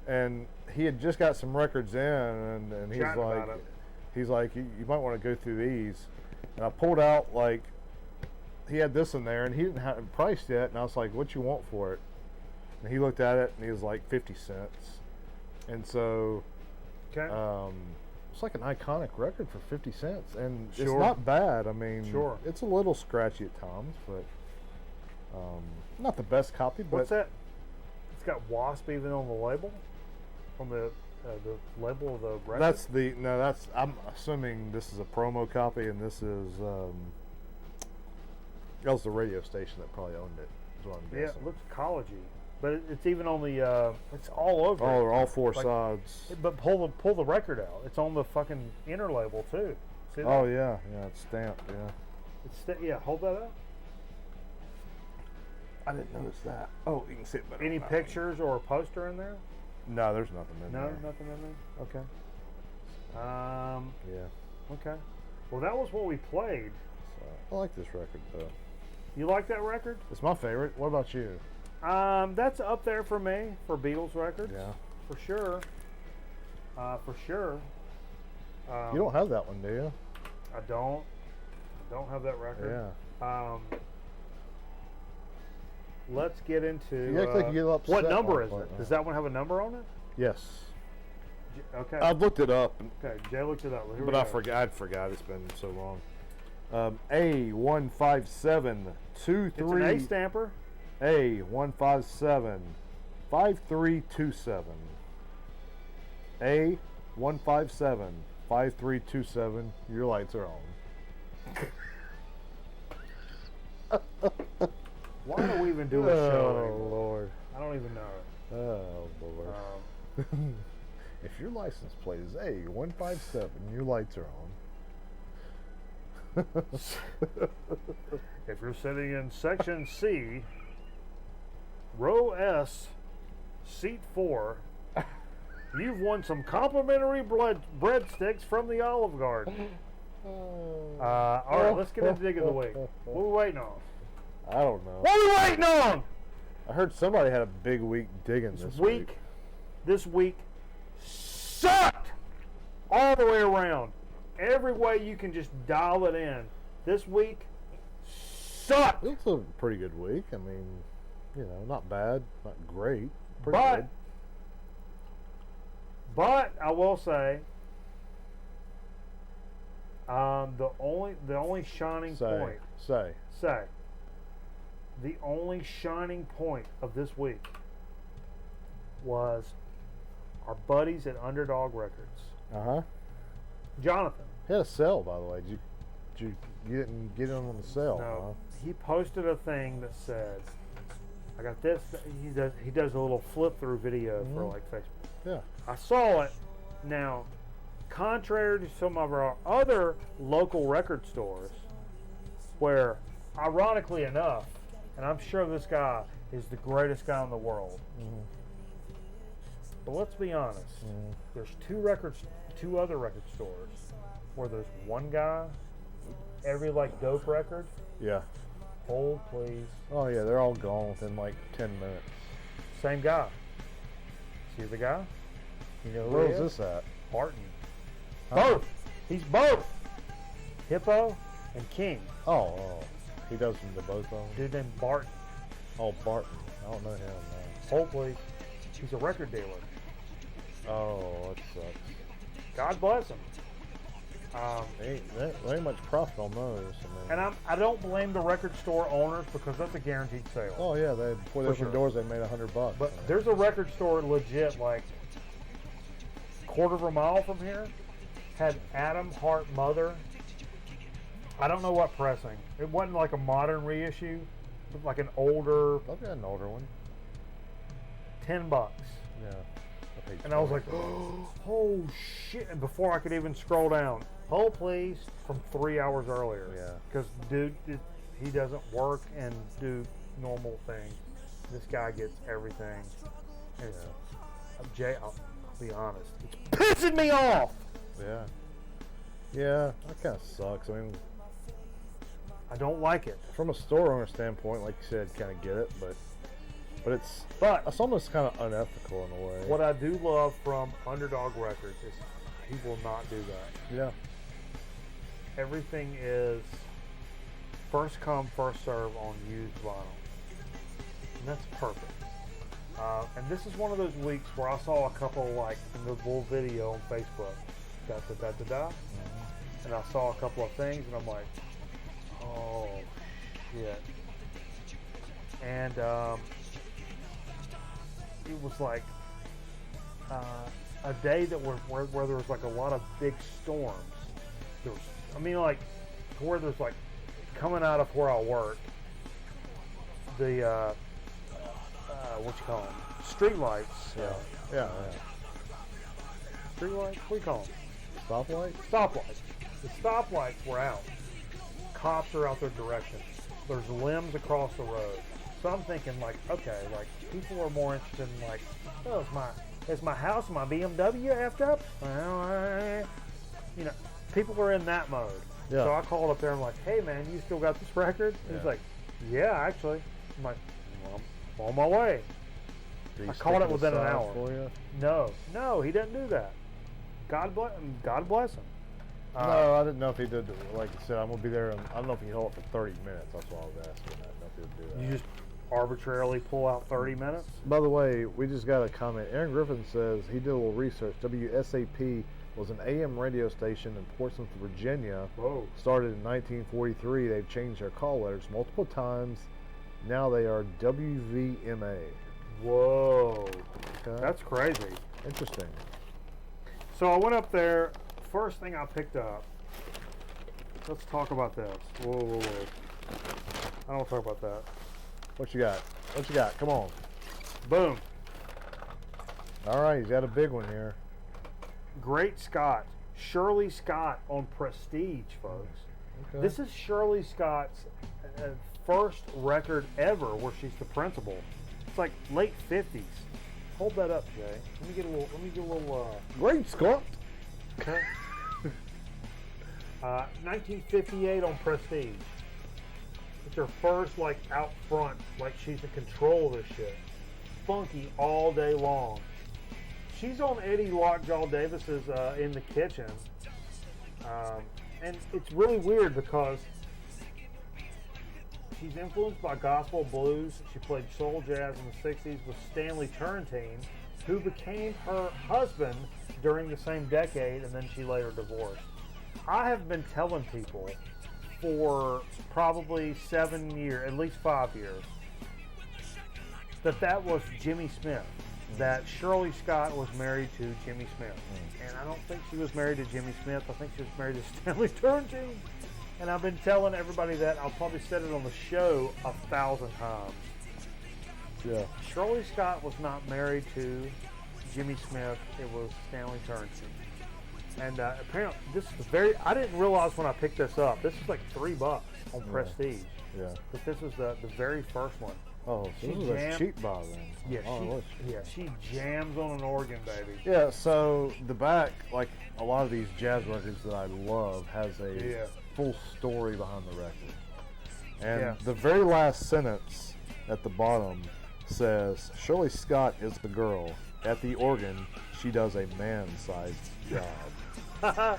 And he had just got some records in, and he's Chatting like, about it. you might want to go through these. And I pulled out like he had this in there, and he didn't have it priced yet. And I was like, "What you want for it?" And he looked at it, and he was like 50 cents. And so Okay. it's like an iconic record for 50 cents, and it's Sure. not bad. I mean, Sure. it's a little scratchy at times, but not the best copy. But What's that? It's got Wasp even on the label? On the label of the record? That's I'm assuming this is a promo copy, and this is that was the radio station that probably owned it. Is what I'm Yeah, guessing. it looks collegey. But it's even on the, it's all over. all four Like- sides. But pull the record out. It's on the fucking inner label too. See that? Oh yeah, it's stamped. Yeah, Yeah, hold that up. I didn't notice that. Oh, you can see it better. Any on that one. pictures or a poster in there? No, there's nothing in No, there. nothing in there. Okay. Yeah, Okay. Well, that was what we played. so I like this record though. You like that record? It's my favorite. What about you? That's up there for me for Beatles records. Yeah. For sure. For sure. You don't have that one, do you? I don't have that record. Yeah. Let's get into. You act like you get upset what number when I is play it? that. Does that one have a number on it? Yes. Okay. I've looked it up, Okay. Jay looked it up. Here we but I go. forgot. I'd forgot. It's been so long. A15723. It's an A stamper. A1575327. A1575327. Your lights are on. Why do we even do a show Oh anymore? Lord. I don't even know. Oh Lord. If your license plate is A157, your lights are on. If you're sitting in section C, row S, seat 4, You've won some complimentary breadsticks from the Olive Garden. All right, let's get into Dig of the Week. What are we waiting on? I don't know. What are we waiting on? I heard somebody had a big week digging this week. This week sucked all the way around. Every way you can just dial it in. This week sucked. It's a pretty good week. I mean, not bad, not great. Pretty But good. But I will say, the only shining point. The only shining point of this week was our buddies at Underdog Records. Jonathan. He had a sale, by the way. Did you didn't get in on the sale? No. He posted a thing that says, "I got this." He does a little flip through video for like Facebook. Yeah. I saw it. Now, contrary to some of our other local record stores, where, ironically enough, and I'm sure this guy is the greatest guy in the world, but let's be honest, there's two other record stores where there's one guy, every dope record. Yeah. Hold, please. Oh yeah, they're all gone within like 10 minutes. Same guy. See the guy? You know who Where he is is? this at? Barton. Huh? Both. He's both. Hippo and King. Oh. He does them to both of them? Dude named Barton. Oh, Barton. I don't know him, man. Hopefully, he's a record dealer. Oh, that sucks. God bless him. There ain't much profit on those. And I don't blame the record store owners because that's a guaranteed sale. Oh yeah, before they opened doors, they made $100. But there's a record store legit quarter of a mile from here, had Adam Hart Mother. I don't know what pressing. It wasn't like a modern reissue, but like an older. I've got an older one. $10. Yeah. And I was like, oh shit! And before I could even scroll down, hold please, from 3 hours earlier. Yeah. Because dude, he doesn't work and do normal things. This guy gets everything. And Jay, I'll be honest, it's pissing me off. Yeah. Yeah, that kind of sucks. I mean, I don't like it. From a store owner standpoint, like you said, kind of get it, but it's almost kind of unethical in a way. What I do love from Underdog Records is he will not do that. Yeah. Everything is first come, first serve on used vinyl. And that's perfect. And this is one of those weeks where I saw a couple in the little video on Facebook. And I saw a couple of things and I'm like, oh shit. And it was like a day that where there was a lot of big storms. There was, to where there's coming out of where I work, the what you call them? Street lights. Yeah. Street lights? What do you call them? Stoplights? Stoplights. The stoplights were out. Cops are out their direction. There's limbs across the road. So I'm thinking okay, people are more interested in oh, is my house, my BMW effed up? Well, people are in that mode. Yeah. So I called up there and I'm like, hey man, you still got this record? And he's like, yeah, actually. I'm like, well, I'm on my way. I called it within an hour. For you? No, he didn't do that. God bless him. No, I didn't know if he did. Like you said, I'm gonna be there. And I don't know if he can hold it for 30 minutes. That's why I was asking. I didn't know if he would do that. You just arbitrarily pull out 30 minutes? By the way, we just got a comment. Aaron Griffin says he did a little research. WSAP was an AM radio station in Portsmouth, Virginia. Whoa. Started in 1943. They've changed their call letters multiple times. Now they are WVMA. Whoa. Okay. That's crazy. Interesting. So I went up there. First thing I picked up. Let's talk about this. Whoa. I don't want to talk about that. What you got? Come on. Boom. All right, he's got a big one here. Great Scott. Shirley Scott on Prestige, folks. Okay. This is Shirley Scott's first record ever where she's the principal. It's late 50s. Hold that up, Jay. Let me get a little. Great Scott. Okay. 1958 on Prestige. It's her first like out front, like she's in control of this shit. Funky all day long. She's on Eddie Lockjaw Davis's In the Kitchen, and it's really weird because she's influenced by gospel blues. She played soul jazz in the 60s with Stanley Turrentine, who became her husband during the same decade, and then she later divorced. I have been telling people for probably 7 years, at least 5 years, that was Jimmy Smith. That Shirley Scott was married to Jimmy Smith. And I don't think she was married to Jimmy Smith. I think she was married to Stanley Turrentine. And I've been telling everybody that. I'll probably said it on the show 1,000 times. Yeah. Shirley Scott was not married to Jimmy Smith. It was Stanley Turrentine. And apparently, this is I didn't realize when I picked this up. This is like $3 on Prestige. Yeah. But this was the very first one. Oh, so this is a cheap buy then. She jams on an organ, baby. Yeah, so the back, like a lot of these jazz records that I love, has a full story behind the record. And the very last sentence at the bottom says, Shirley Scott is the girl. At the organ, she does a man-sized job.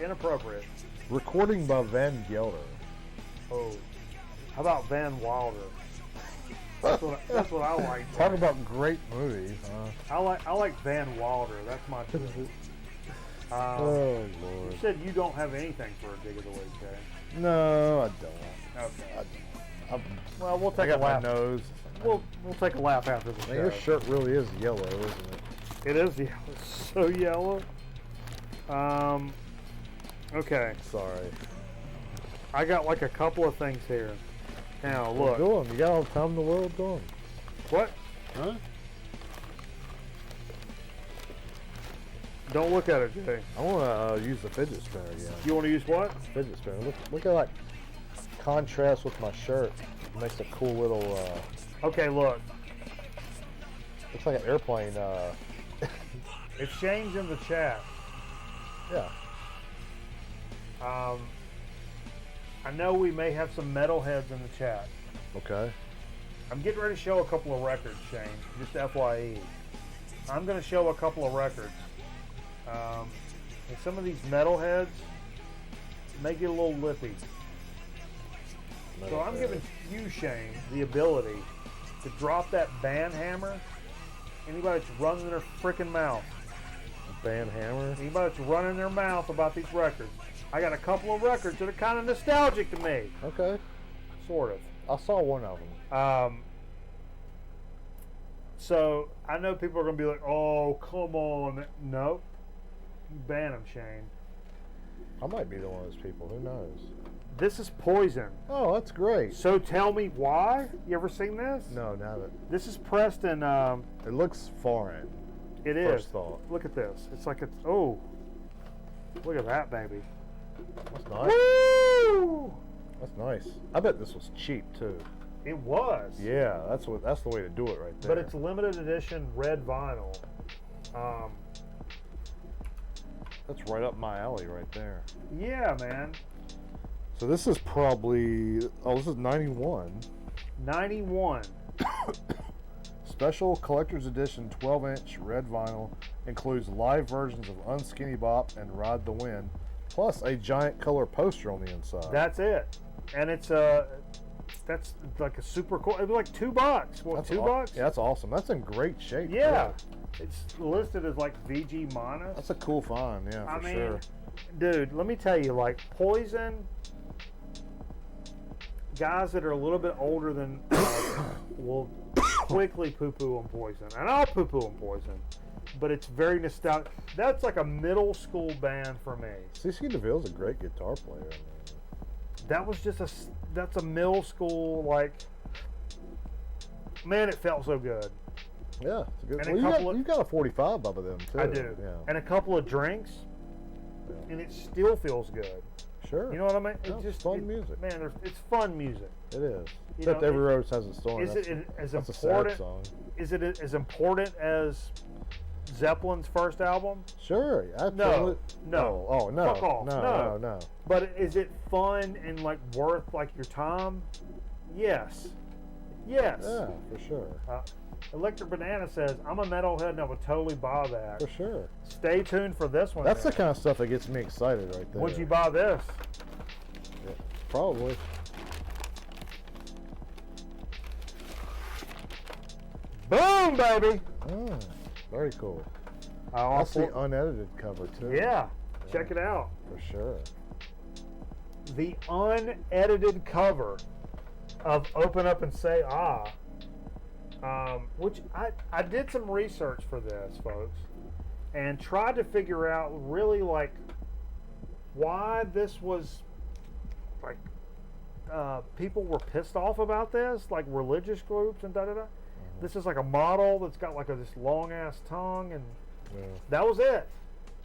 Inappropriate. Recording by Van Gelder. Oh, how about Van Wilder? That's what I like. Talk about great movies, huh? I like Van Wilder. That's my choice. Oh Lord! You said you don't have anything for a dig of the week, Jay. No, I don't. Okay. Well, we'll take a laugh. My nose. We'll take a laugh after the show. Your shirt really is yellow, isn't it? It is yellow. It's so yellow. Okay. Sorry. I got like a couple of things here. Now look. Do them. You got all the time in the world. Do them. What? Huh? Don't look at it, Jay. I want to use the fidget spinner again. You want to use what? Fidget spinner. Look at that contrast with my shirt. It makes a cool little. Okay, look. Looks like an airplane. It's Shane's in the chat. Yeah. I know we may have some metalheads in the chat. Okay. I'm getting ready to show a couple of records, Shane. Just FYE. I'm going to show a couple of records. And some of these metalheads may get a little lippy. So I'm giving you, Shane, the ability to drop that band hammer. Anybody that's running their freaking mouth. Band hammer? Anybody that's running their mouth about these records. I got a couple of records that are kind of nostalgic to me. Okay. Sort of. I saw one of them. So I know people are going to be like, oh, come on. No. You ban them, Shane. I might be one of those people. Who knows? This is Poison. Oh, that's great. So tell me why. You ever seen this? No, never. This is pressed in... it looks foreign. It is. First thought. Look at this. It's like it's... Oh. Look at that, baby. That's nice. Woo! That's nice. I bet this was cheap, too. It was. Yeah, that's the way to do it right there. But it's limited edition red vinyl. That's right up my alley right there. Yeah, man. So this is probably... Oh, this is 91. 91. Special collector's edition 12-inch red vinyl includes live versions of Unskinny Bop and Ride the Wind, plus a giant color poster on the inside. That's it. And it's that's like a super cool. It was like $2. What, that's $2? Yeah, that's awesome. That's in great shape. Yeah. It's listed as like VG minus. That's a cool find, yeah, for sure. Dude, let me tell you, like Poison, guys that are a little bit older than will quickly poo-poo on Poison. And I'll poo-poo on Poison. But it's very nostalgic. That's like a middle school band for me. CC DeVille's a great guitar player. That was just that's a middle school, like, man, it felt so good. Yeah, it's a good. And Well, you got a 45 up of them too. I do. Yeah. And a couple of drinks, and it still feels good. Sure. You know what I mean? No, it's fun music. Man, it's fun music. It is. Except Every Road Has Its Thorn. Is it as that's important? A sad song. Is it as important as Zeppelin's first album? Sure. Absolutely. No. Oh, no. Fuck off. No. But is it fun and like worth like your time? Yes. Yes. Yeah, for sure. Electric Banana says, I'm a metalhead and I would totally buy that. For sure. Stay tuned for this one. That's the kind of stuff that gets me excited right there. Would you buy this? Yeah, probably. Boom, baby! Oh, very cool. I'll That's the unedited cover, too. Yeah, check it out. For sure. The unedited cover of Open Up and Say Ah, which I did some research for this, folks, and tried to figure out really like why this was like people were pissed off about this, like religious groups and da-da-da. This is like a model that's got like this long ass tongue, and that was it.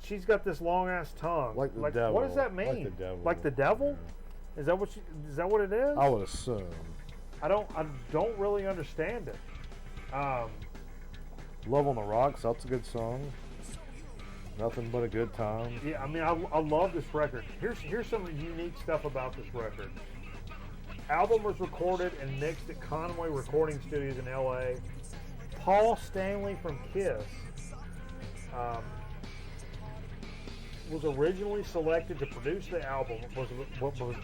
She's got this long ass tongue. Like the devil. What does that mean? Like the devil. Like the devil? Yeah. Is that what it is? I would assume. I don't really understand it. Love on the Rocks, that's a good song. Nothing but a good time. Yeah, I mean, I love this record. Here's some unique stuff about this record. Album was recorded and mixed at Conway Recording Studios in L.A. Paul Stanley from Kiss was originally selected to produce the album, was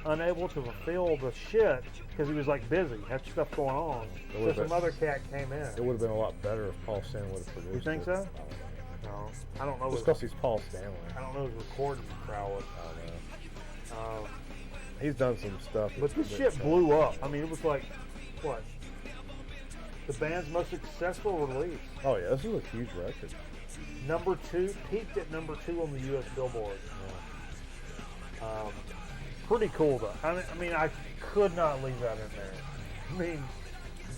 unable to fulfill the shit because he was like busy, had stuff going on. So some other cat came in. It would have been a lot better if Paul Stanley would have produced it. You think so? No, I don't know. Just because he's Paul Stanley. I don't know his recording prowess. I don't know. He's done some stuff. But this shit blew up. I mean, it was like, what? The band's most successful release. Oh yeah, this is a huge record. Number 2, peaked at number 2 on the U.S. Billboard. Yeah. Pretty cool though. I mean, I could not leave that in there. I mean,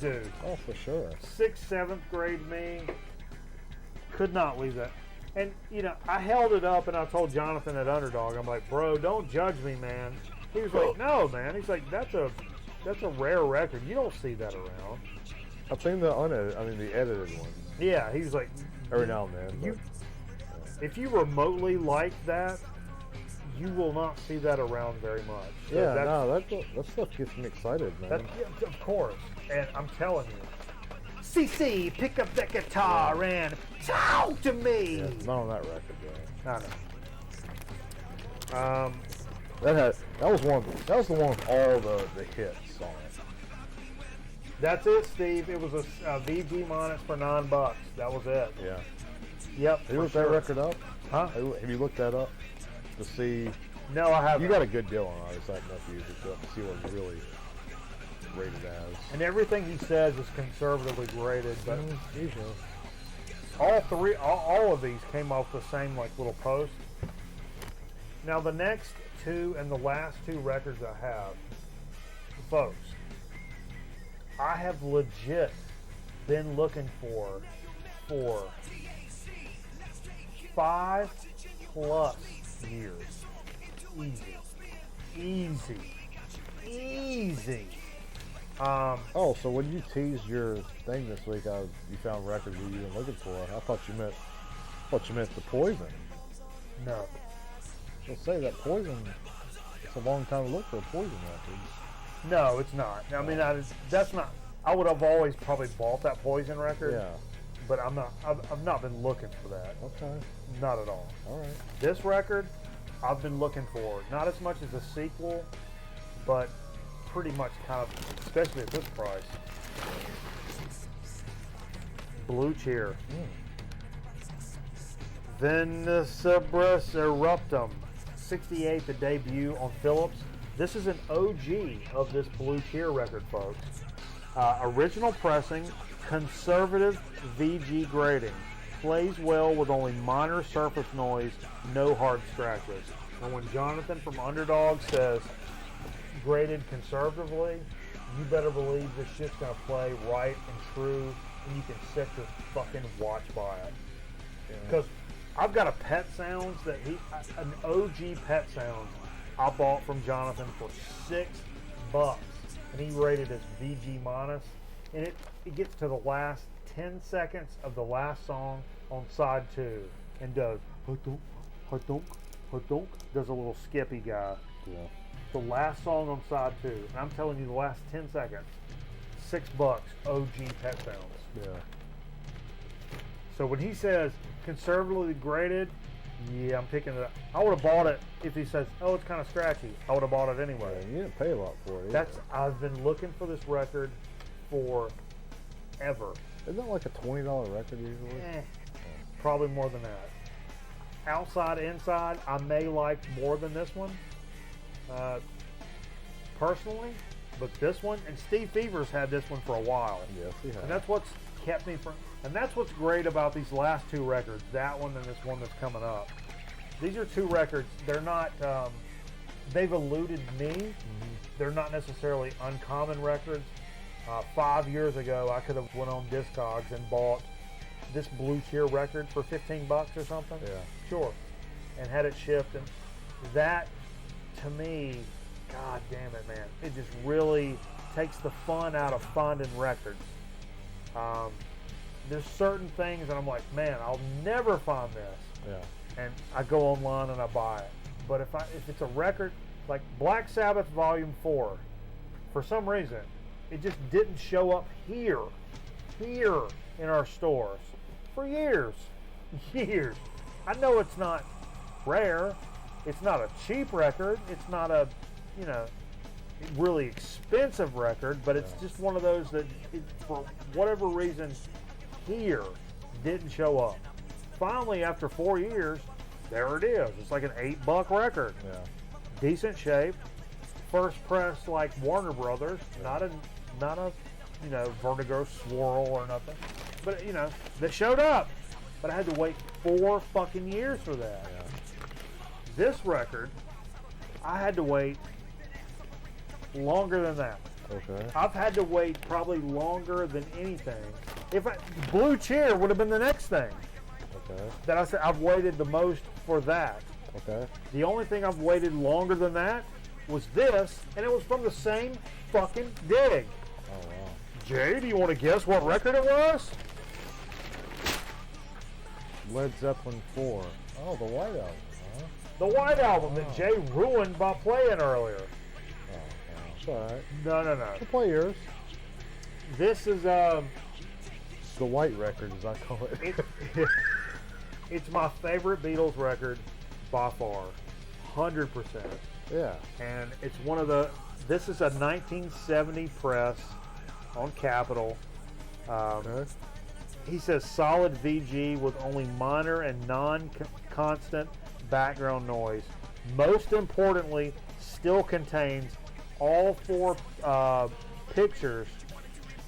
dude. Oh, for sure. 6th, 7th grade me could not leave that. And you know, I held it up and I told Jonathan at Underdog, I'm like, bro, don't judge me, man. He was like, no, man. He's like, that's a rare record. You don't see that around. I've seen the edited ones. Yeah, he was like, every now and then. If you remotely like that, you will not see that around very much. So yeah, that stuff gets me excited, man. Yeah, of course. And I'm telling you, CC, pick up that guitar and talk to me. Yeah, it's not on that record, though. I know. That was the one with all the hits on it. That's it, Steve. It was a VG Monitz for $9. That was it. Yeah. Yep. Have you looked that record up? Huh? Have you looked that up to see? No, I haven't. You got a good deal on it. Like enough users to see what it's really rated as. And everything he says is conservatively rated, but usually all of these came off the same like little post. Now the next 2 and the last 2 records I have, folks, I have legit been looking for 5+ years. Easy. So when you teased your thing this week, you found records that you were looking for. I thought you meant the Poison. No. Let's say that Poison. It's a long time to look for a Poison record. No, it's not. I mean, that's not. I would have always probably bought that Poison record. Yeah. But I'm not. I've not been looking for that. Okay. Not at all. All right. This record, I've been looking for not as much as a sequel, but pretty much kind of, especially at this price. Blue Cheer. Venicibus Eruptum, 68, the debut on Philips. This is an OG of this Blue Cheer record, folks. Original pressing, conservative VG grading. Plays well with only minor surface noise, no hard scratches. And when Jonathan from Underdog says graded conservatively, you better believe this shit's gonna play right and true, and you can set your fucking watch by it. Because I've got a Pet Sounds an OG Pet Sounds. I bought from Jonathan for $6, and he rated as VG minus. And it gets to the last 10 seconds of the last song on side 2 and does ha-dunk, ha-dunk, ha-dunk. Does a little skippy guy. Yeah. The last song on side 2, and I'm telling you, the last 10 seconds, $6 OG Pet Sounds. Yeah. So when he says conservatively graded, yeah, I'm picking it up. I would have bought it if he says, oh, it's kind of scratchy. I would have bought it anyway. Yeah, you didn't pay a lot for it. I've been looking for this record forever. Isn't that like a $20 record usually? Probably more than that. Outside, inside, I may like more than this one, personally. But this one, and Steve Fever's had this one for a while. Yes, he has. And that's what's kept me from, and that's what's great about these last 2 records, that one and this one that's coming up. These are 2 records, they're not, they've eluded me. Mm-hmm. They're not necessarily uncommon records. 5 years ago, I could have went on Discogs and bought this Blue Cheer record for $15 or something. Yeah. Sure. And had it shipped, and that, to me, God damn it, man. It just really takes the fun out of finding records. There's certain things that I'm like, man, I'll never find this. Yeah. And I go online and I buy it. But if it's a record like Black Sabbath Volume 4, for some reason, it just didn't show up here in our stores for years. I know it's not rare. It's not a cheap record. It's not a, really expensive record, but it's just one of those that, for whatever reason, here didn't show up. Finally, after 4 years, there it is. It's like an $8 record. Yeah. Decent shape. First press like Warner Brothers. Not a Vertigo swirl or nothing. But that showed up. But I had to wait 4 fucking years for that. Yeah. This record, I had to wait longer than that. Okay. I've had to wait probably longer than anything. Blue Cheer would have been the next thing. Okay. That I said I've waited the most for that. Okay. The only thing I've waited longer than that was this, and it was from the same fucking dig. Oh wow. Jay, do you want to guess what record it was? Led Zeppelin 4. Oh, the White Album. Huh? The White Album that Jay ruined by playing earlier. Oh, wow. It's alright. No. I'll play yours. This is The White Record, as I call it. it's my favorite Beatles record by far, 100%. Yeah. And it's this is a 1970 press on Capitol. Okay. He says solid VG with only minor and non-constant background noise. Most importantly, still contains all 4 pictures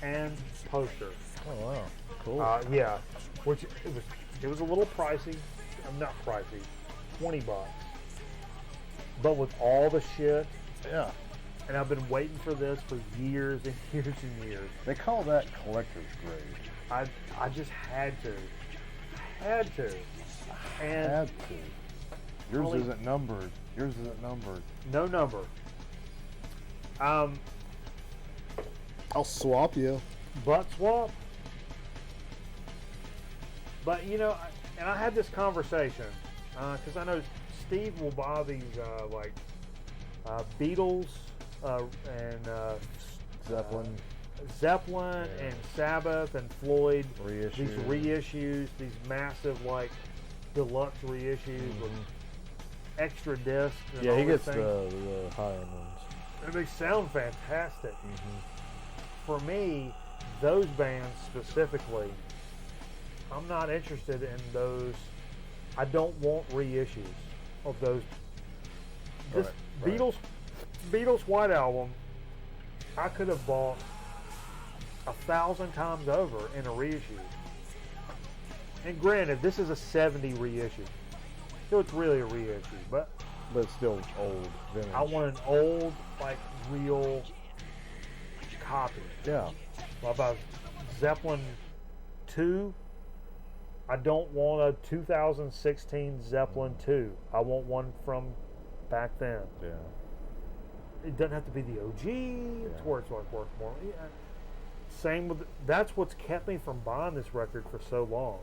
and posters. Oh wow. Cool. Yeah, which it was a little pricey. Not pricey, $20. But with all the shit, Yeah. and I've been waiting for this for years and years and years. They call that collector's grade. I just had to. And Had to. Yours isn't numbered. no number. I'll swap you. Butt swap. But and I had this conversation because I know Steve will buy these Beatles and Zeppelin and Sabbath and Floyd Reissues. These reissues, these massive deluxe reissues with extra discs. And Yeah, all he this gets thing. the high-end ones. And they sound fantastic. Mm-hmm. For me, those bands specifically, I'm not interested in those. I don't want reissues of those. This Right. Beatles White Album, I could have bought 1,000 times over in a reissue. And granted, this is a 70 reissue, so it's really a reissue. But it's still old, vintage. I want an old, real copy. Yeah. What about Zeppelin 2? I don't want a 2016 Zeppelin 2. I want one from back then. Yeah. It doesn't have to be the OG to where it's like worth more. Yeah. Same with, that's what's kept me from buying this record for so long,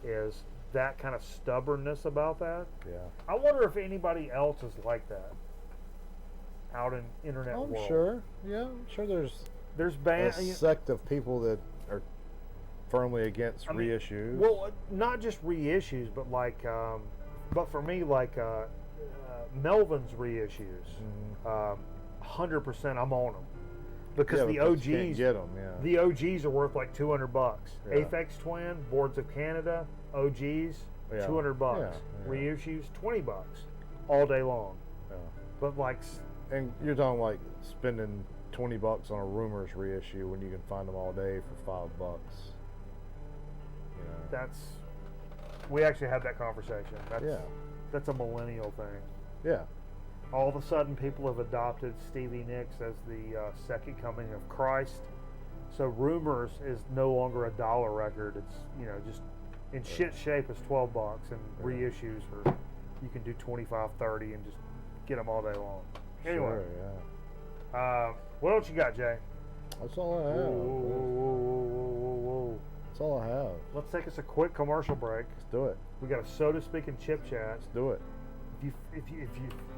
is that kind of stubbornness about that. Yeah. I wonder if anybody else is like that out in internet world. I'm sure. Yeah, I'm sure There's a sect of people that are firmly against reissues. Well, not just reissues, but like, but for me, like Melvin's reissues, 100% I'm on them. Because the OGs, you can't get them, the OGs are worth like $200. Yeah. Aphex Twin, Boards of Canada, OGs, $200. Yeah. Reissues, $20, all day long. Yeah. But like, And you're talking like spending $20 on a Rumors reissue when you can find them all day for $5. You know. that's, we actually had that conversation. Yeah. That's a millennial thing. Yeah. All of a sudden, people have adopted Stevie Nicks as the second coming of Christ. So Rumors is no longer a dollar record. It's, you know, just in shit shape is $12, and reissues are, you can do 25, 30, and just get them all day long. Anyway, Sure, yeah. what else you got, Jay? That's all I have. Whoa. That's all I have. Let's take us a quick commercial break. Let's do it. We got a So to Speak and Chip Chat. Let's do it. If you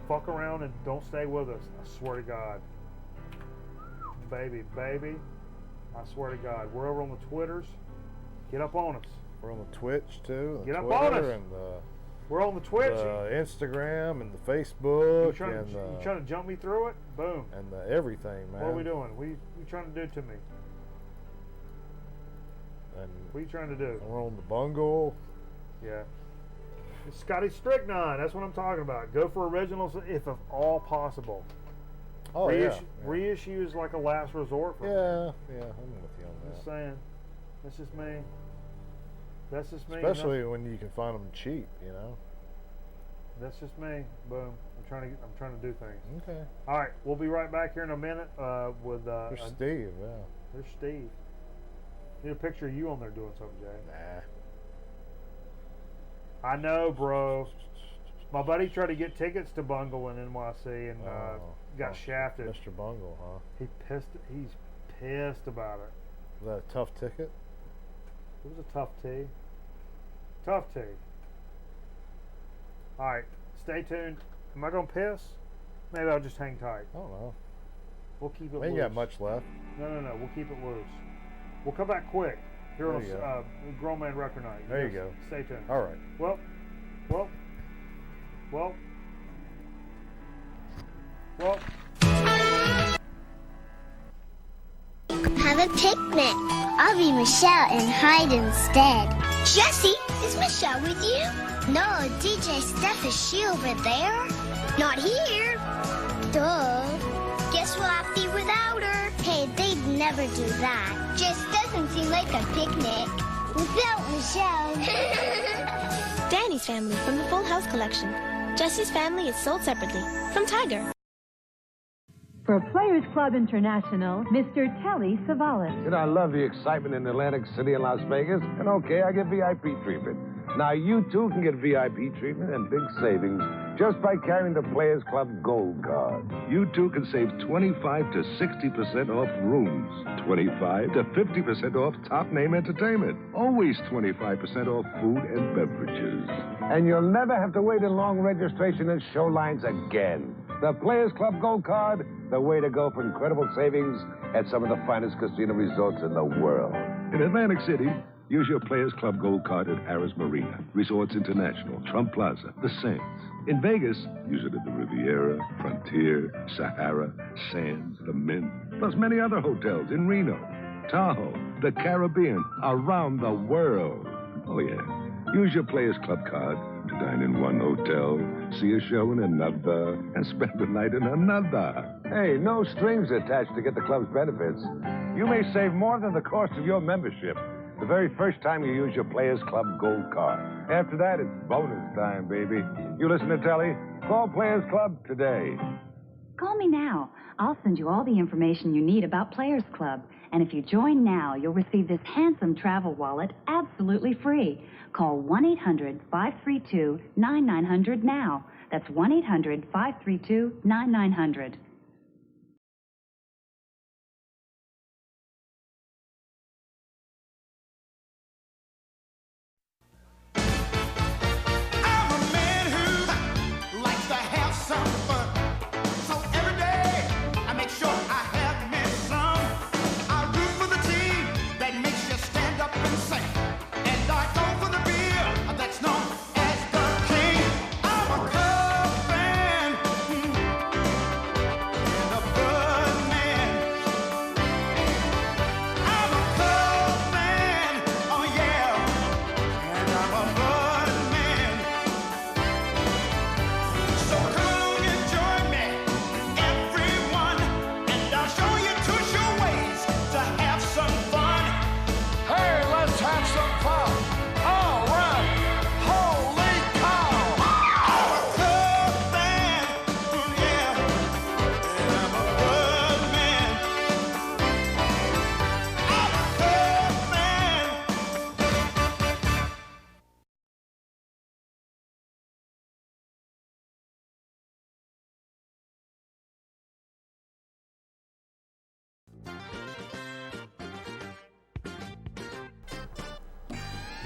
fuck around and don't stay with us, I swear to God, baby, I swear to God, we're over on the Twitters. Get up on us. We're on the Twitch too. The Get up Twitter on us. And the We're on the Twitch. Instagram and the Facebook You trying to jump me through it? Boom. and the everything, man. What are we doing? What are you trying to do to me? And What are you trying to do? we're on the Bungle. Yeah. It's Scotty Strychnine. That's what I'm talking about. Go for originals if of all possible. Oh Reissue is like a last resort for me. Yeah, I'm with you on that. Just saying. That's just me. That's just me. Especially when you can find them cheap, you know. That's just me. Boom. I'm trying to do things. Okay. All right, we'll be right back here in a minute with. There's Steve. Yeah. There's Steve. Need a picture of you on there doing something, Jay. Nah. I know, bro. My buddy tried to get tickets to Bungle in NYC and got shafted. Mr. Bungle, huh? He's pissed about it. Was that a tough ticket? It was a tough tee. Tough tee. All right, stay tuned. Am I gonna piss? Maybe I'll just hang tight. I don't know. We'll keep it We ain't loose. got much left. No. We'll keep it loose. We'll come back quick. Here There on you go. Grown Man Record Night. There you go. Stay tuned. All right. Well. Have a picnic. I'll be Michelle and hide instead. Jessie, is Michelle with you? No, DJ Steph, is she over there? Not here. Duh. Guess we'll have to eat without her. Hey, they'd never do that. Just doesn't seem like a picnic. Without Michelle. Danny's Family from the Full House collection. Jesse's Family is sold separately from Tiger. For Players Club International, Mr. Telly Savalas. You know, I love the excitement in Atlantic City and Las Vegas, and okay, I get VIP treatment. Now, you too can get VIP treatment and big savings just by carrying the Players Club Gold Card. You too can save 25 to 60% off rooms, 25 to 50% off top name entertainment, always 25% off food and beverages. And you'll never have to wait in long registration and show lines again. The Players Club Gold Card, the way to go for incredible savings at some of the finest casino resorts in the world. In Atlantic City, use your Players Club Gold Card at Harris Marina, Resorts International, Trump Plaza, The Saints. In Vegas, use it at the Riviera, Frontier, Sahara, Sands, The Mint, plus many other hotels in Reno, Tahoe, the Caribbean, around the world. Oh, yeah. Use your Players Club card to dine in one hotel, see a show in another, and spend the night in another. Hey, no strings attached to get the club's benefits. You may save more than the cost of your membership the very first time you use your Players Club Gold Card. After that, it's bonus time, baby. You listen to Telly? Call Players Club today. Call me now. I'll send you all the information you need about Players Club. And if you join now, you'll receive this handsome travel wallet absolutely free. Call 1-800-532-9900 now. That's 1-800-532-9900.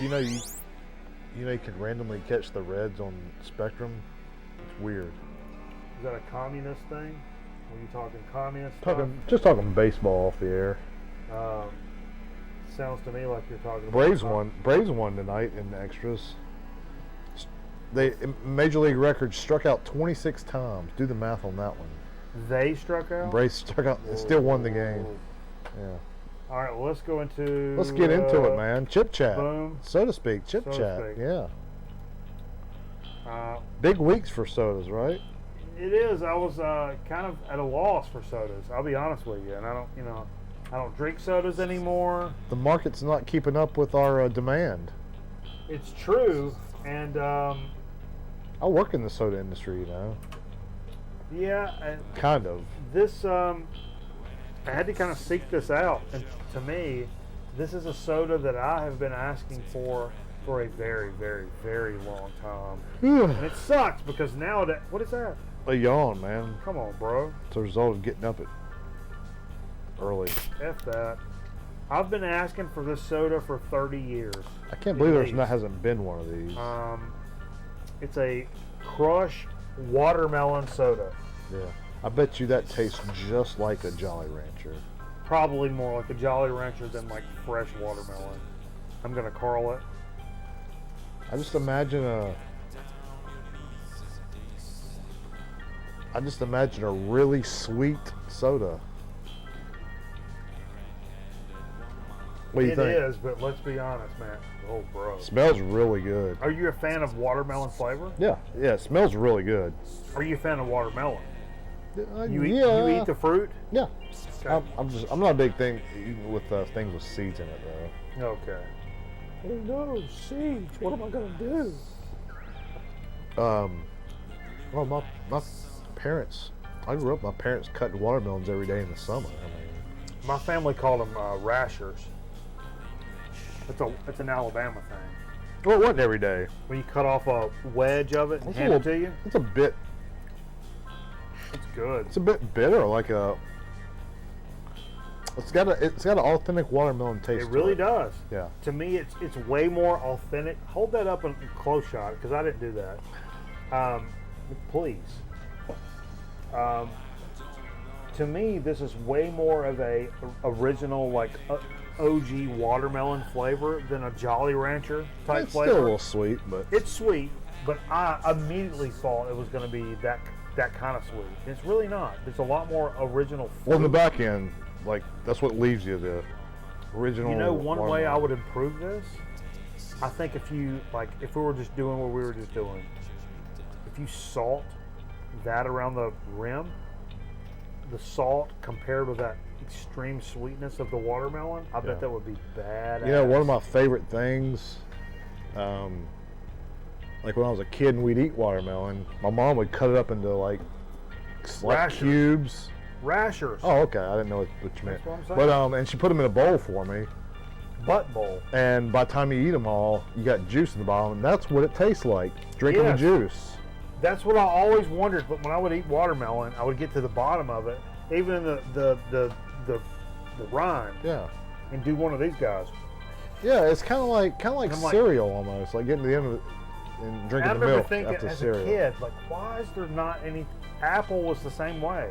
You know you can randomly catch the Reds on Spectrum. It's weird. Is that a communist thing? Were you talking communist Just talking baseball off the air. Sounds to me like you're talking Braves about... Braves won tonight in the extras. Major League record struck out 26 times. Do the math on that one. They struck out? Braves struck out and still won the game. Yeah. All right, well, let's go into... Let's get into it, man. Chip chat. Boom. So to speak. Chip So to chat. speak. Yeah. Big weeks for sodas, right? It is. I was kind of at a loss for sodas. I'll be honest with you. And I don't drink sodas anymore. The market's not keeping up with our demand. It's true. And I work in the soda industry, you know. Yeah. Kind of. This, I had to kind of seek this out. And to me, this is a soda that I have been asking for a very, very, very long time. And it sucks because nowadays, what is that? A yawn, man. Come on, bro. It's a result of getting up at early. F that. I've been asking for this soda for 30 years. I can't believe hasn't been one of these. It's a Crush watermelon soda. Yeah. I bet you that tastes just like a Jolly Rancher. Probably more like a Jolly Rancher than like fresh watermelon. I'm gonna curl it. I just imagine a really sweet soda. What do you think? It is, but let's be honest, man. Oh, bro. Smells really good. Are you a fan of watermelon flavor? Yeah, it smells really good. Are you a fan of watermelon? You yeah. eat the fruit? Yeah. Okay. I'm not a big thing with things with seeds in it though. Okay. Oh no, seeds. What am I gonna do? Well, my parents. I grew up. My parents cutting watermelons every day in the summer. I mean, my family called them rashers. It's an Alabama thing. Well, it wasn't every day. When you cut off a wedge of it and hand it to you. It's a bit. It's good. It's a bit bitter, like a. It's got an authentic watermelon taste. It really does. Yeah. To me, it's way more authentic. Hold that up in close shot because I didn't do that. Please. To me, this is way more of a original like OG watermelon flavor than a Jolly Rancher type it's flavor. It's still a little sweet, but it's sweet. But I immediately thought it was going to be that kind of sweet. It's really not. There's a lot more original fruit. Well, in the back end, like that's what leaves you the original. You know, one way I watermelon. would improve this, I think if we were just doing what we were just doing, if you salt that around the rim, the salt compared with that extreme sweetness of the watermelon, I bet that would be badass. You know, one of my favorite things, like when I was a kid and we'd eat watermelon, my mom would cut it up into like cubes. Rashers. Oh, okay. I didn't know what you meant. That's what I'm saying. But and she put them in a bowl for me. Butt bowl. And by the time you eat them all, you got juice in the bottom, and that's what it tastes like. Drinking the juice. That's what I always wondered. But when I would eat watermelon, I would get to the bottom of it, even in the rind. Yeah. And do one of these guys. Yeah, it's kind of like I'm cereal almost, like getting to the end of it and drinking I the remember milk thinking after as cereal. a kid, like, why is there not any? Apple was the same way.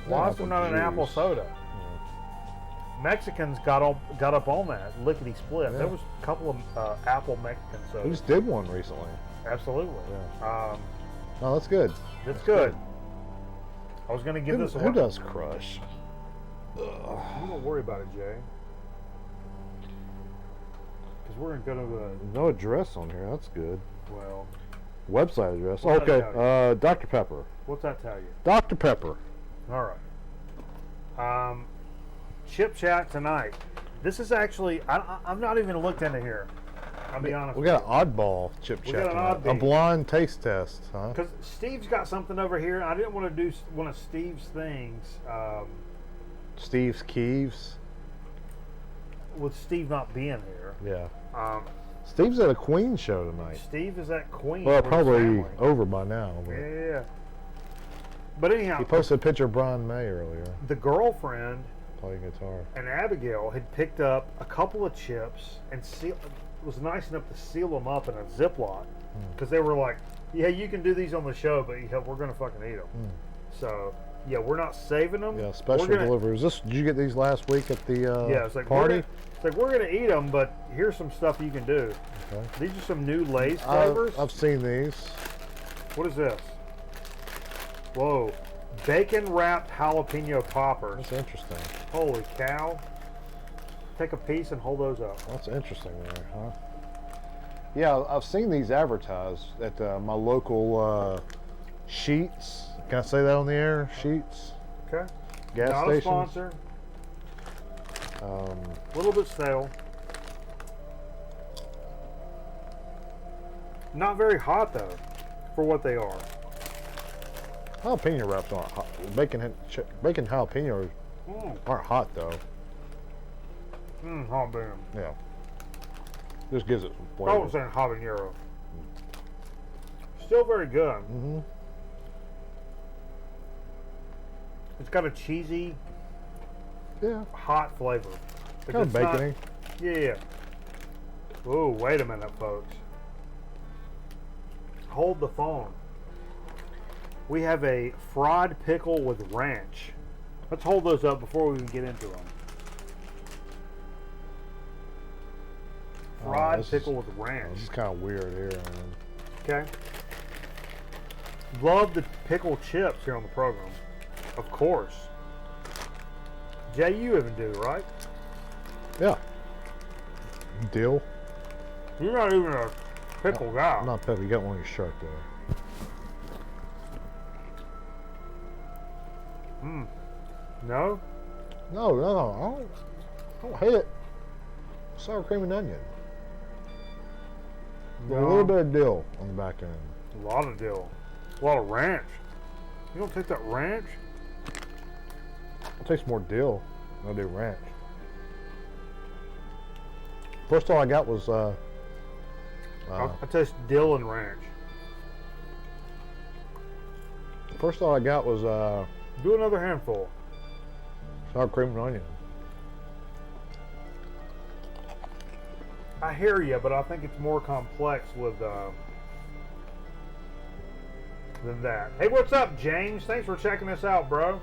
Why is there not an apple soda? Yeah. Mexicans got up on that lickety split. Yeah. There was a couple of apple Mexican sodas. We just did one recently. Absolutely. Yeah. No, that's good. That's good. I was gonna give this a Who does Crush? You don't worry about it, Jay. Because we're gonna go to the No address on here. That's good. well. Website address. What's that tell Okay. Dr. Pepper. What's that tell you? Dr. Pepper. All right. Chip chat tonight. This is actually I'm not even looked into here. I'll be honest. We got an oddball chip We chat got an tonight. A oddball. blind taste test, huh? Because Steve's got something over here. I didn't want to do one of Steve's things Steve's Keeves. with Steve not being here. Yeah. Steve's at a Queen show tonight. Steve is at Queen. Well, with his probably family. over by now. But Yeah. But anyhow, he posted a picture of Brian May earlier the girlfriend playing guitar. and Abigail had picked up a couple of chips and was nice enough to seal them up in a Ziploc because they were like, yeah, you can do these on the show, but yeah, we're gonna fucking eat them. So yeah, we're not saving them. Yeah, special delivery. Did you get these last week at the Yeah, it's like party? we're gonna eat them, but here's some stuff you can do. Okay. These are some new Lay's flavors. I've seen these. What is this? Whoa, bacon wrapped jalapeno poppers. That's interesting. Holy cow! Take a piece and hold those up. That's interesting there, huh? Yeah, I've seen these advertised at my local Sheets. Can I say that on the air? Sheets. Okay. Gas Not stations. a sponsor. A little bit stale. Not very hot though, for what they are. Jalapeno wraps aren't hot. Bacon jalapenos aren't hot though. Hot damn. Yeah. Just gives it some I flavor. was saying habanero. Still very good. Mm-hmm. It's got a cheesy, Yeah. hot flavor. Like Kind of it's not- bacony. Yeah. Oh, wait a minute, folks. Hold the phone. We have a fried pickle with ranch. Let's hold those up before we even get into them. Fried this pickle is- with ranch. This is kind of weird here, man. Okay. Love the pickle chips here on the program. Of course. Jay, you even do, right? Yeah. Dill. You're not even a pickle guy. I'm not pepper. You got one on your shirt there. No? No. I don't hate it. Sour cream and onion. With a little bit of dill on the back end. A lot of dill. A lot of ranch. You don't take that ranch? It takes more dill than I do ranch. First all I got was I taste dill and ranch. first all I got was Do another handful. sour cream and onion. I hear you, but I think it's more complex with than that. Hey, what's up, James? Thanks for checking us out, bro.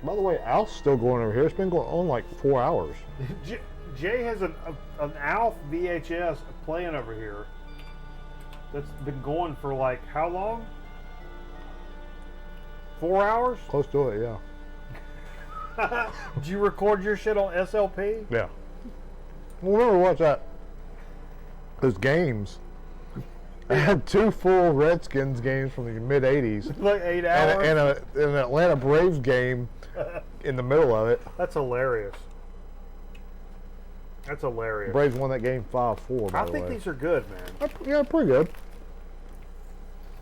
By the way, Alf's still going over here. It's been going on like 4 hours. Jay has an Alf VHS playing over here that's been going for like how long? 4 hours? Close to it, yeah. Did you record your shit on SLP? Yeah. Well, remember what's that? Those games. I had 2 full Redskins games from the mid '80s, Like 8 hours? and an Atlanta Braves game in the middle of it. That's hilarious. That's hilarious. Braves won that game 5-4. By I the think way. these are good, man. Yeah, pretty good.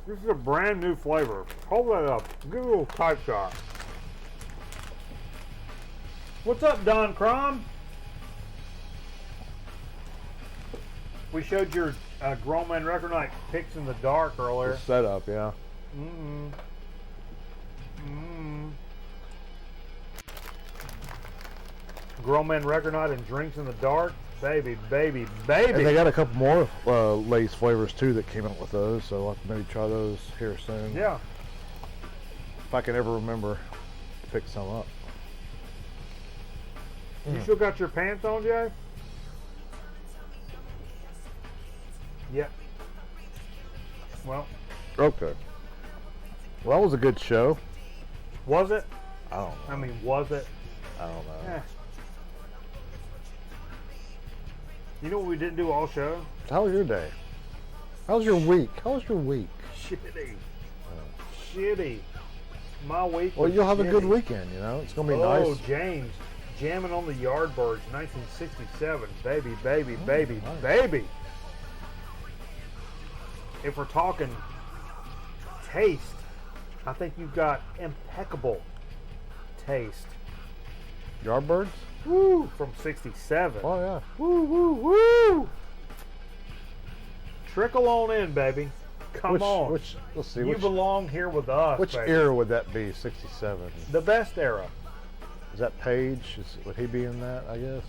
This is a brand new flavor. Hold that up. Give it a little tight shot. What's up, Don Crom? We showed your Grown Man Record Night picks in the dark earlier. The setup, yeah. Grown Man Record Night and Drinks in the Dark. Baby, baby, baby. And they got a couple more Lay's flavors too that came out with those, so I'll have to maybe try those here soon. Yeah. If I can ever remember to pick some up. You still got your pants on, Jay? Yeah. Well. Okay. Well, that was a good show. Was it? I don't know. I mean, was it? I don't know. You know what we didn't do all show? How was your day? How was your week? How was your week? Shitty. Shitty. My week. Well, was you'll have a good shitty. weekend, you know? It's going to be Oh, nice. James. Jamming on the Yardbirds, 1967. Baby, baby, baby, nice. baby. If we're talking taste, I think you've got impeccable taste. Yardbirds? Woo! From 67. Oh, yeah. Woo, woo, woo! Trickle on in, baby. Come on. Let's see. You belong here with us, Which baby. era would that be? 67. The best era. Is that Page? Would he be in that, I guess?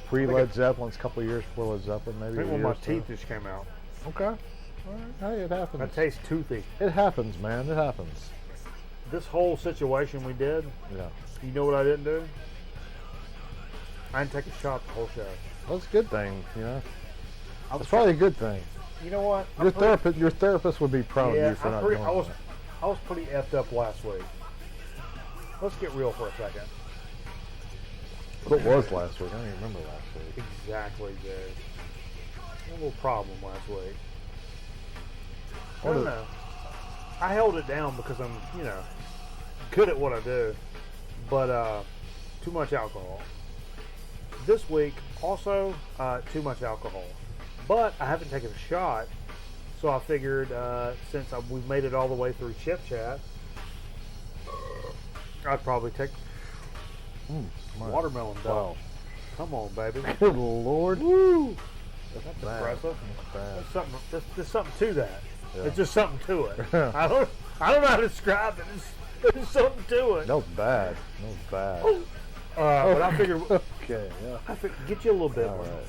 Pre-Led Zeppelin's a couple of years before Led Zeppelin, maybe. I think a when year my or so. teeth just came out. Okay. All right. Hey, it happens. That tastes toothy. It happens, man. It happens. This whole situation we did, Yeah. you know what I didn't do? I didn't take a shot the whole show. That's a good thing, you know? I was It's probably a good thing. You know what? Your therapist would be proud Yeah, of you for not doing I was that. pretty effed up last week. Let's get real for a second. What was last week? I don't even remember last week. Exactly, Jay. A little problem last week. I What don't is- know. I held it down because I'm, good at what I do. But too much alcohol. This week, also, too much alcohol. But I haven't taken a shot, so I figured since we've made it all the way through Chip Chat, I'd probably take watermelon dog. Wow. Come on, baby. Good Lord. Woo! That's That's bad. impressive. That's bad. There's something to that. Yeah. It's just something to it. I don't know how to describe it. There's something to it. That was bad. That was bad. But I figured, Okay, yeah. get you a little bit All more. right.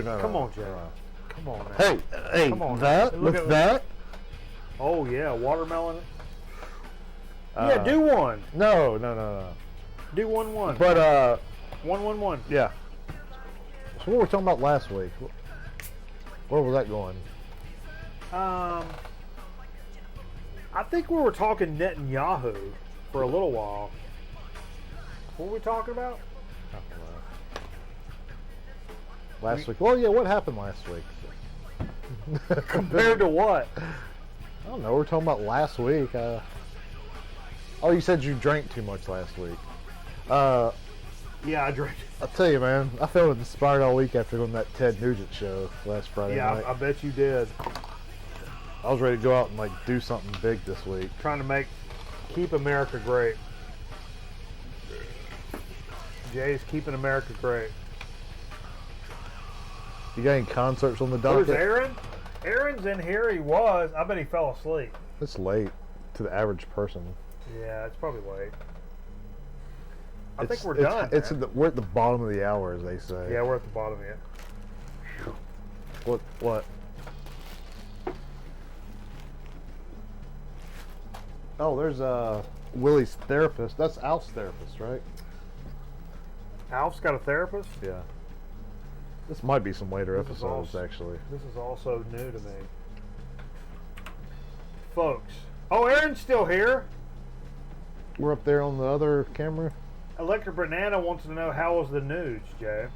No. Come on, Jay. All right. Come on, man. Hey, Come on, that? man. Look Look at that? Oh yeah, watermelon. Yeah, do one. No. Do one. But, One. yeah. So what were we talking about last week? Where was that going? I think we were talking Netanyahu for a little while. What were we talking about? I don't know. Last week? Well, yeah, what happened last week? Compared to what? I don't know. We were talking about last week. Oh, you said you drank too much last week. Yeah, I drank. I'll tell you, man. I felt inspired all week after going to that Ted Nugent show last Friday Yeah, night. I bet you did. I was ready to go out and do something big this week. Trying to keep America great. Jay's keeping America great. You got any concerts on the docket? Where's Aaron? Aaron's in here. He was. I bet he fell asleep. It's late to the average person. Yeah, it's probably late. I It's- think we're it's- done. It's man. we're at the bottom of the hour, as they say. Yeah, we're at the bottom yet. What? Oh, there's Willie's therapist. That's Alf's therapist, right? Alf's got a therapist? Yeah. This might be some later This is episodes, also- actually. This is also new to me. Folks. Oh, Aaron's still here. We're up there on the other camera. Electric Banana wants to know how was the news, Jay?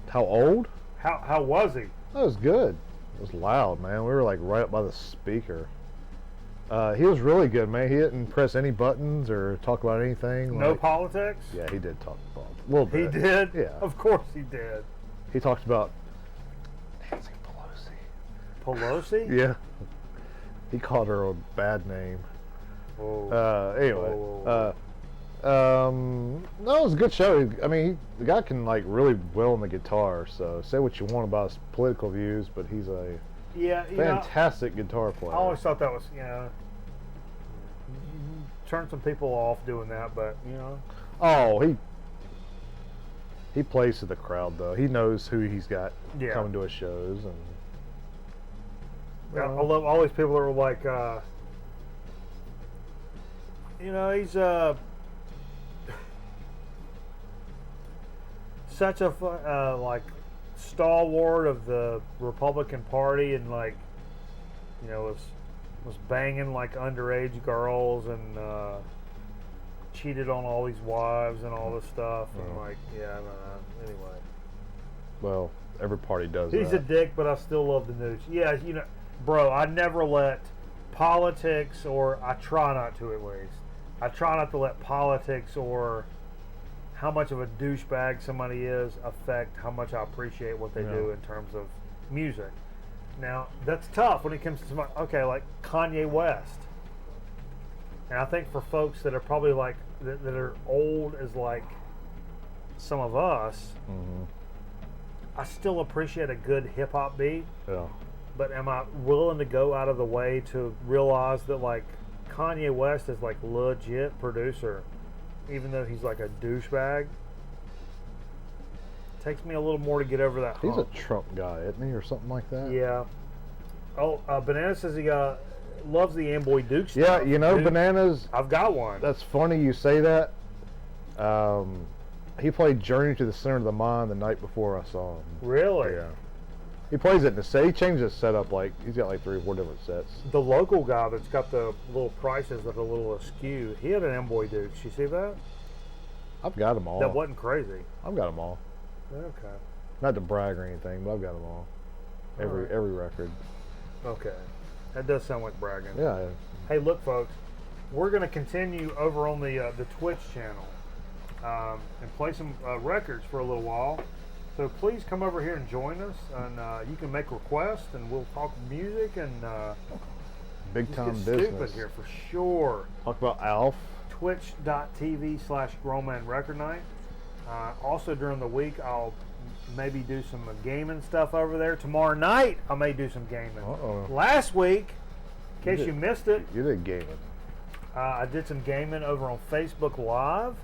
How old? How was he? That was good. It was loud, man. We were right up by the speaker. He was really good, man. He didn't press any buttons or talk about anything. No politics? Yeah, he did talk about a little He bit. did? Yeah. Of course he did. He talked about Nancy Pelosi. Pelosi? Yeah. He called her a bad name. Whoa. Anyway. Whoa. No, it was a good show. I mean, the guy can really well on the guitar. So say what you want about his political views, but he's a Yeah, you know, Fantastic guitar player. I always thought that was, you know, turn some people off doing that, but you know. Oh, he plays to the crowd though. He knows who he's got Yeah. coming to his shows, and I love all these people that were like, you know, he's such a like stalwart of the Republican Party, and like, you know, was banging like underage girls and cheated on all these wives and all this stuff, and like, yeah, I don't know. Anyway, well, every party does he's that. a dick, but I still love the news. Yeah, you know, bro, I never let politics, or I try not to at least. I try not to let politics or how much of a douchebag somebody is affect how much I appreciate what they do in terms of music. Now, that's tough when it comes to somebody, okay, like Kanye West. And I think for folks that are probably like, that are old as like some of us, I still appreciate a good hip hop beat. Yeah. But am I willing to go out of the way to realize that like Kanye West is like legit producer, even though he's like a douchebag? Takes me a little more to get over that He's hump. a Trump guy, isn't he, or something like that? Yeah. Oh, Banana says he loves the Amboy Duke stuff. Yeah, you know, Dude, Bananas. I've got one. That's funny you say that. He played Journey to the Center of the Mind the night before I saw him. Really? Yeah. He plays it in the set. He changed his setup, like, he's got like 3 or 4 different sets. The local guy that's got the little prices that are a little askew, he had an Amboy Dukes. You see that? I've got them all. That wasn't crazy. I've got them all. Okay. Not to brag or anything, but I've got them all. Every record. Okay. That does sound like bragging. Yeah. Hey, look, folks. We're going to continue over on the Twitch channel and play some records for a little while. So please come over here and join us, and you can make requests, and we'll talk music and Big time get business. stupid here for sure. Talk about Alf. Twitch.tv/Grown Record Night. Also during the week, I'll maybe do some gaming stuff over there. Tomorrow night, I may do some gaming. Last week, in case you missed it, You did gaming. I did some gaming over on Facebook Live.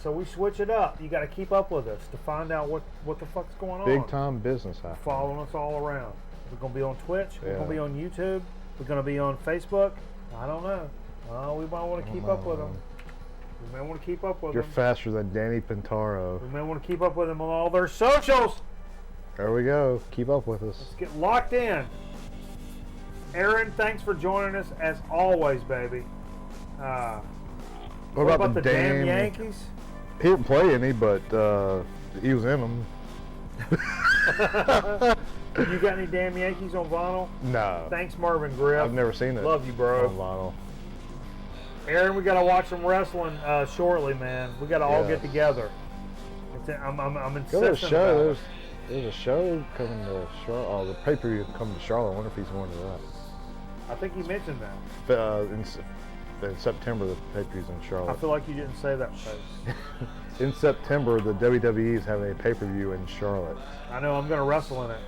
So we switch it up. You got to keep up with us to find out what the fuck's going on. Big time business happening. Following us all around. We're going to be on Twitch. We're Yeah. going to be on YouTube. We're going to be on Facebook. I don't know. We might want to keep up with them. We may want to keep up with You're them. faster than Danny Pintaro. We may want to keep up with them on all their socials. There we go. Keep up with us. Let's get locked in. Aaron, thanks for joining us as always, baby. What about the damn Yankees? He didn't play any, but he was in them. You got any damn Yankees on vinyl? No. Thanks, Marvin Griff. I've never seen it. Love you, bro. On vinyl. Aaron, we got to watch some wrestling shortly, man. We got to all get together. I'm insisting. Go to a show. about it. There's a show coming to Charlotte. Oh, the pay-per-view coming to Charlotte. I wonder if he's going to that. I think he mentioned that. In September, the pay-per-view's in Charlotte. I feel like you didn't say that, folks. In September, the WWE is having a pay-per-view in Charlotte. I know I'm going to wrestle in it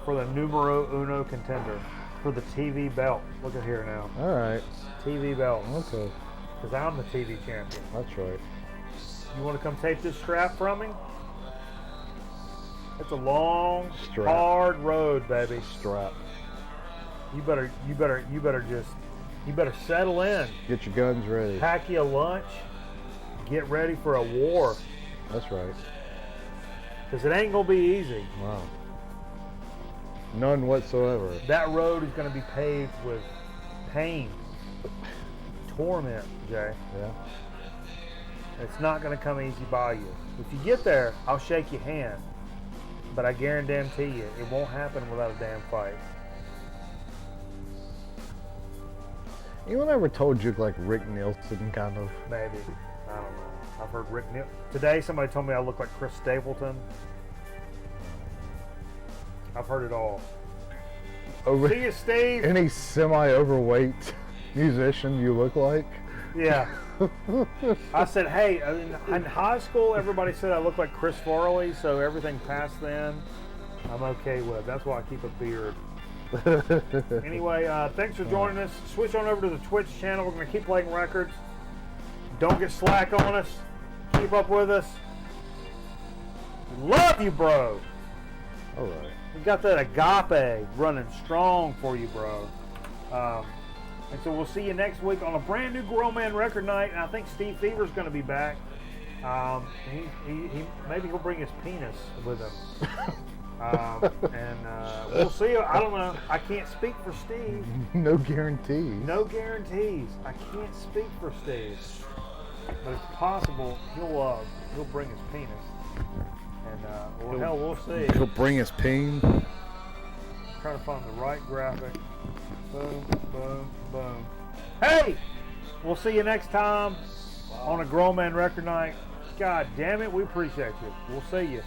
for the numero uno contender for the TV belt. Look at here now. All right. TV belt. Okay. Because I'm the TV champion. That's right. You want to come take this strap from me? It's a long, Strap. hard road, baby. Strap. You better settle in. Get your guns ready. Pack you a lunch. Get ready for a war. That's right. Because it ain't gonna be easy. Wow. None whatsoever. That road is gonna be paved with pain, torment, Jay. Yeah. It's not gonna come easy by you. If you get there, I'll shake your hand. But I guarantee you, it won't happen without a damn fight. Anyone ever told you like Rick Nielsen, kind of? Maybe. I don't know. I've heard Rick today somebody told me I look like Chris Stapleton. I've heard it all. See you, Steve. Any semi-overweight musician you look like? Yeah. I said, hey, in high school, everybody said I look like Chris Farley, so everything past then, I'm okay with. That's why I keep a beard. Anyway, thanks for joining us. Switch on over to the Twitch channel. We're going to keep playing records. Don't get slack on us. Keep up with us. Love you, bro. All right. We got that agape running strong for you, bro. And so we'll see you next week on a brand new Grown Man Record Night. And I think Steve Fever's going to be back. Maybe he'll bring his penis with him. We'll see. I don't know. I can't speak for Steve. No guarantees. No guarantees. I can't speak for Steve. But it's possible he'll bring his penis. And hell, we'll see. He'll bring his peen. Trying to find the right graphic. Boom, boom, boom. Hey! We'll see you next time on a Grown Man Record Night. God damn it, we appreciate you. We'll see you.